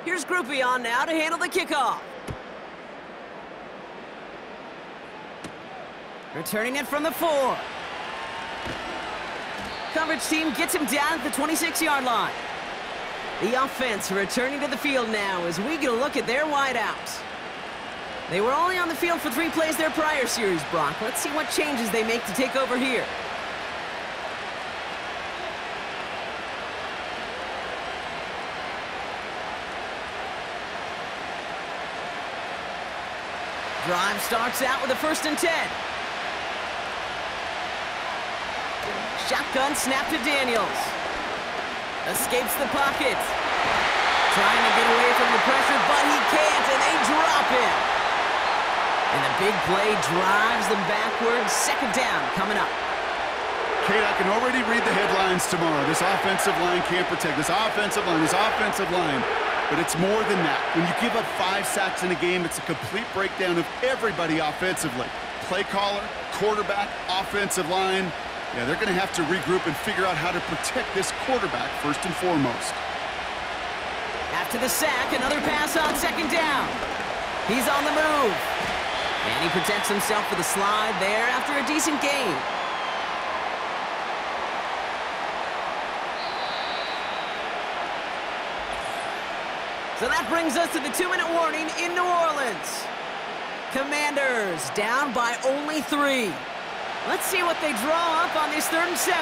Here's Groupie on now to handle the kickoff. Returning it from the 4. Coverage team gets him down at the 26-yard line. The offense returning to the field now as we get a look at their wideouts. They were only on the field for 3 plays their prior series, Brock. Let's see what changes they make to take over here. Drive starts out with a 1st and 10. Shotgun snap to Daniels. Escapes the pocket. Trying to get away from the pressure, but he can't, and they drop him. And the big play drives them backwards. 2nd down coming up. Kate, I can already read the headlines tomorrow. This offensive line can't protect. This offensive line. But it's more than that. When you give up 5 sacks in a game, it's a complete breakdown of everybody offensively. Play caller, quarterback, offensive line. Yeah, they're going to have to regroup and figure out how to protect this quarterback first and foremost. After the sack, another pass on 2nd down. He's on the move. And he protects himself with a slide there after a decent gain. So that brings us to the 2-minute warning in New Orleans. Commanders down by only 3. Let's see what they draw up on this 3rd and 7.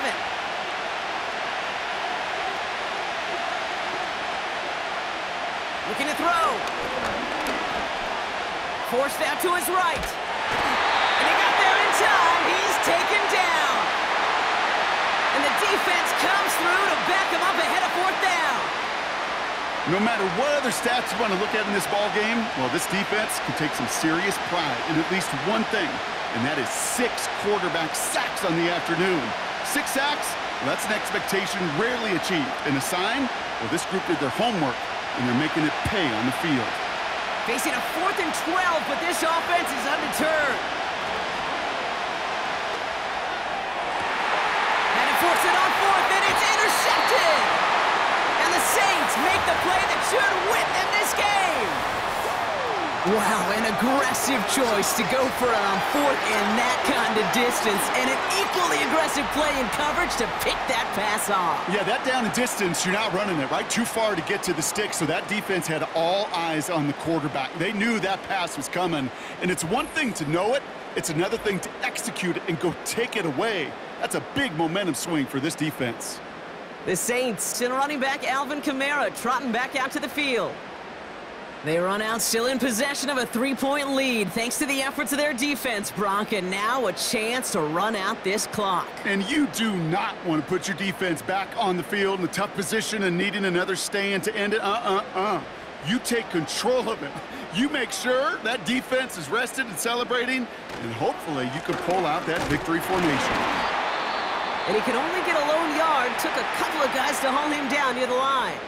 Looking to throw. Forced out to his right. And he got there in time. He's taken down. And the defense comes through to back him up ahead of 4th down. No matter what other stats you want to look at in this ball game, well, this defense can take some serious pride in at least one thing, and that is 6 quarterback sacks on the afternoon. 6 sacks, well, that's an expectation rarely achieved. And a sign, well, this group did their homework, and they're making it pay on the field. Facing a 4th and 12, but this offense is undeterred. And it forced it on 4th, and it's intercepted. And the Saints make the play that should win them this game. Wow, an aggressive choice to go for it on 4th and that kind of distance, and an equally aggressive play in coverage to pick that pass off. Yeah, that down and distance, you're not running it, right? Too far to get to the stick, so that defense had all eyes on the quarterback. They knew that pass was coming, and it's one thing to know it, it's another thing to execute it and go take it away. That's a big momentum swing for this defense. The Saints and running back Alvin Kamara trotting back out to the field. They run out still in possession of a 3-point lead thanks to the efforts of their defense, Brock, and now a chance to run out this clock. And you do not want to put your defense back on the field in a tough position and needing another stand to end it. You take control of it. You make sure that defense is rested and celebrating, and hopefully you can pull out that victory formation. And he could only get a lone yard. Took a couple of guys to haul him down near the line.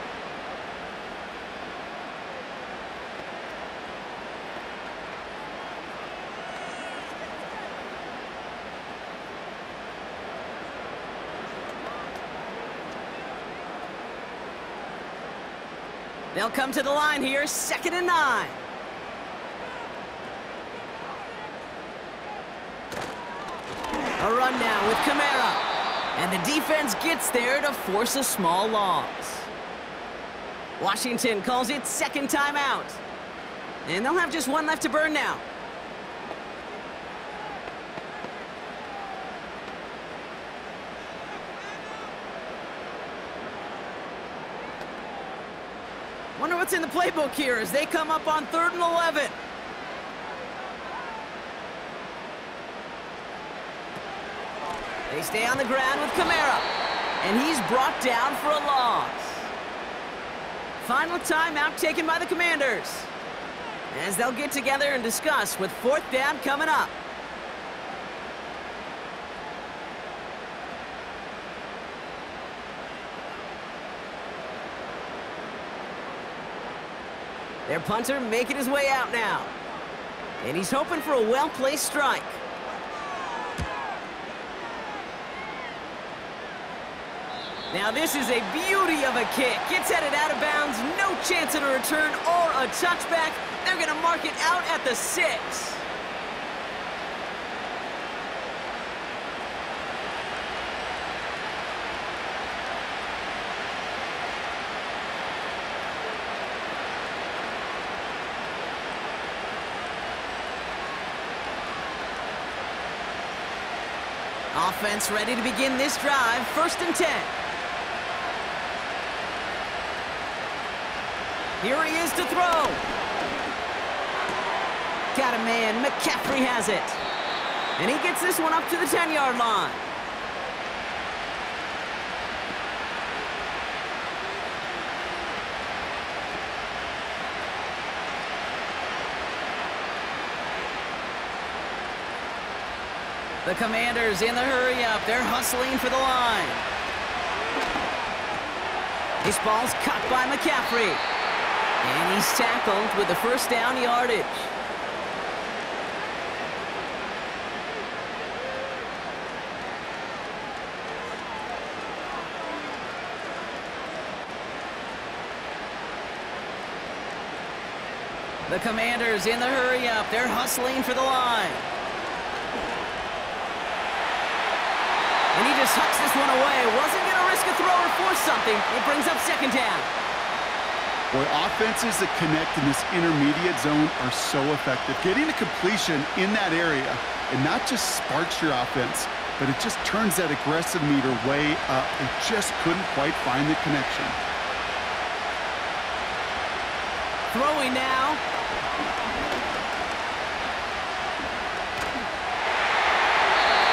They'll come to the line here, 2nd and 9. A run now with Kamara. And the defense gets there to force a small loss. Washington calls it 2nd timeout. And they'll have just one left to burn now. Wonder what's in the playbook here as they come up on 3rd and 11. They stay on the ground with Kamara. And he's brought down for a loss. Final timeout taken by the Commanders, as they'll get together and discuss with 4th down coming up. Their punter making his way out now. And he's hoping for a well-placed strike. Now this is a beauty of a kick. Gets headed out of bounds, no chance at a return or a touchback. They're going to mark it out at the 6. Offense ready to begin this drive, 1st and 10. Here he is to throw. Got a man, McCaffrey has it. And he gets this one up to the 10-yard line. The Commanders in the hurry-up. They're hustling for the line. This ball's caught by McCaffrey. And he's tackled with the 1st down yardage. The Commanders in the hurry-up. They're hustling for the line. And he just hucks this one away. Wasn't going to risk a throw or force something. It brings up 2nd down. Boy, offenses that connect in this intermediate zone are so effective. Getting a completion in that area, it not just sparks your offense, but it just turns that aggressive meter way up. It just couldn't quite find the connection. Throwing now.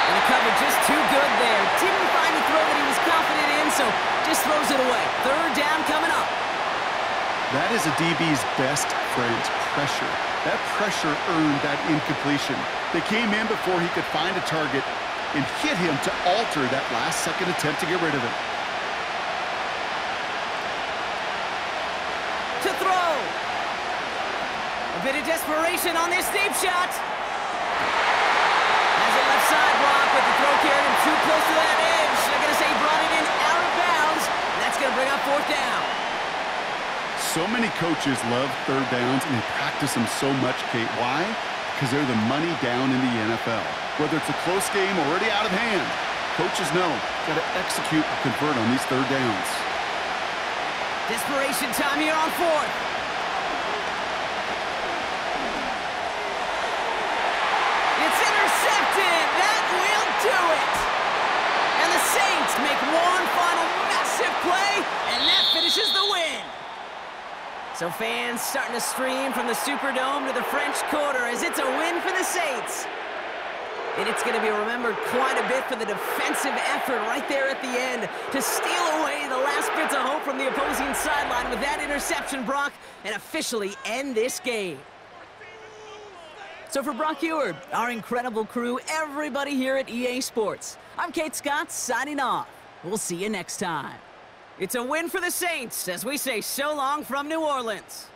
And the cover just too good there. Didn't find the throw that he was confident in, so just throws it away. 3rd down coming up. That is a DB's best friend, pressure. That pressure earned that incompletion. They came in before he could find a target and hit him to alter that last-second attempt to get rid of him. To throw. A bit of desperation on this deep shot. Has a left side block, but the throw carried him too close to that edge. They're going to say he brought it in out of bounds, and that's going to bring up 4th down. So many coaches love 3rd downs, and they practice them so much, Kate. Why? Because they're the money down in the NFL. Whether it's a close game or already out of hand, coaches know got to execute and convert on these 3rd downs. Desperation time here on 4th. It's intercepted. That will do it. And the Saints make one final massive play, and that finishes the win. So fans starting to stream from the Superdome to the French Quarter as it's a win for the Saints. And it's going to be remembered quite a bit for the defensive effort right there at the end to steal away the last bits of hope from the opposing sideline with that interception, Brock, and officially end this game. So for Brock Eward, our incredible crew, everybody here at EA Sports, I'm Kate Scott signing off. We'll see you next time. It's a win for the Saints as we say so long from New Orleans.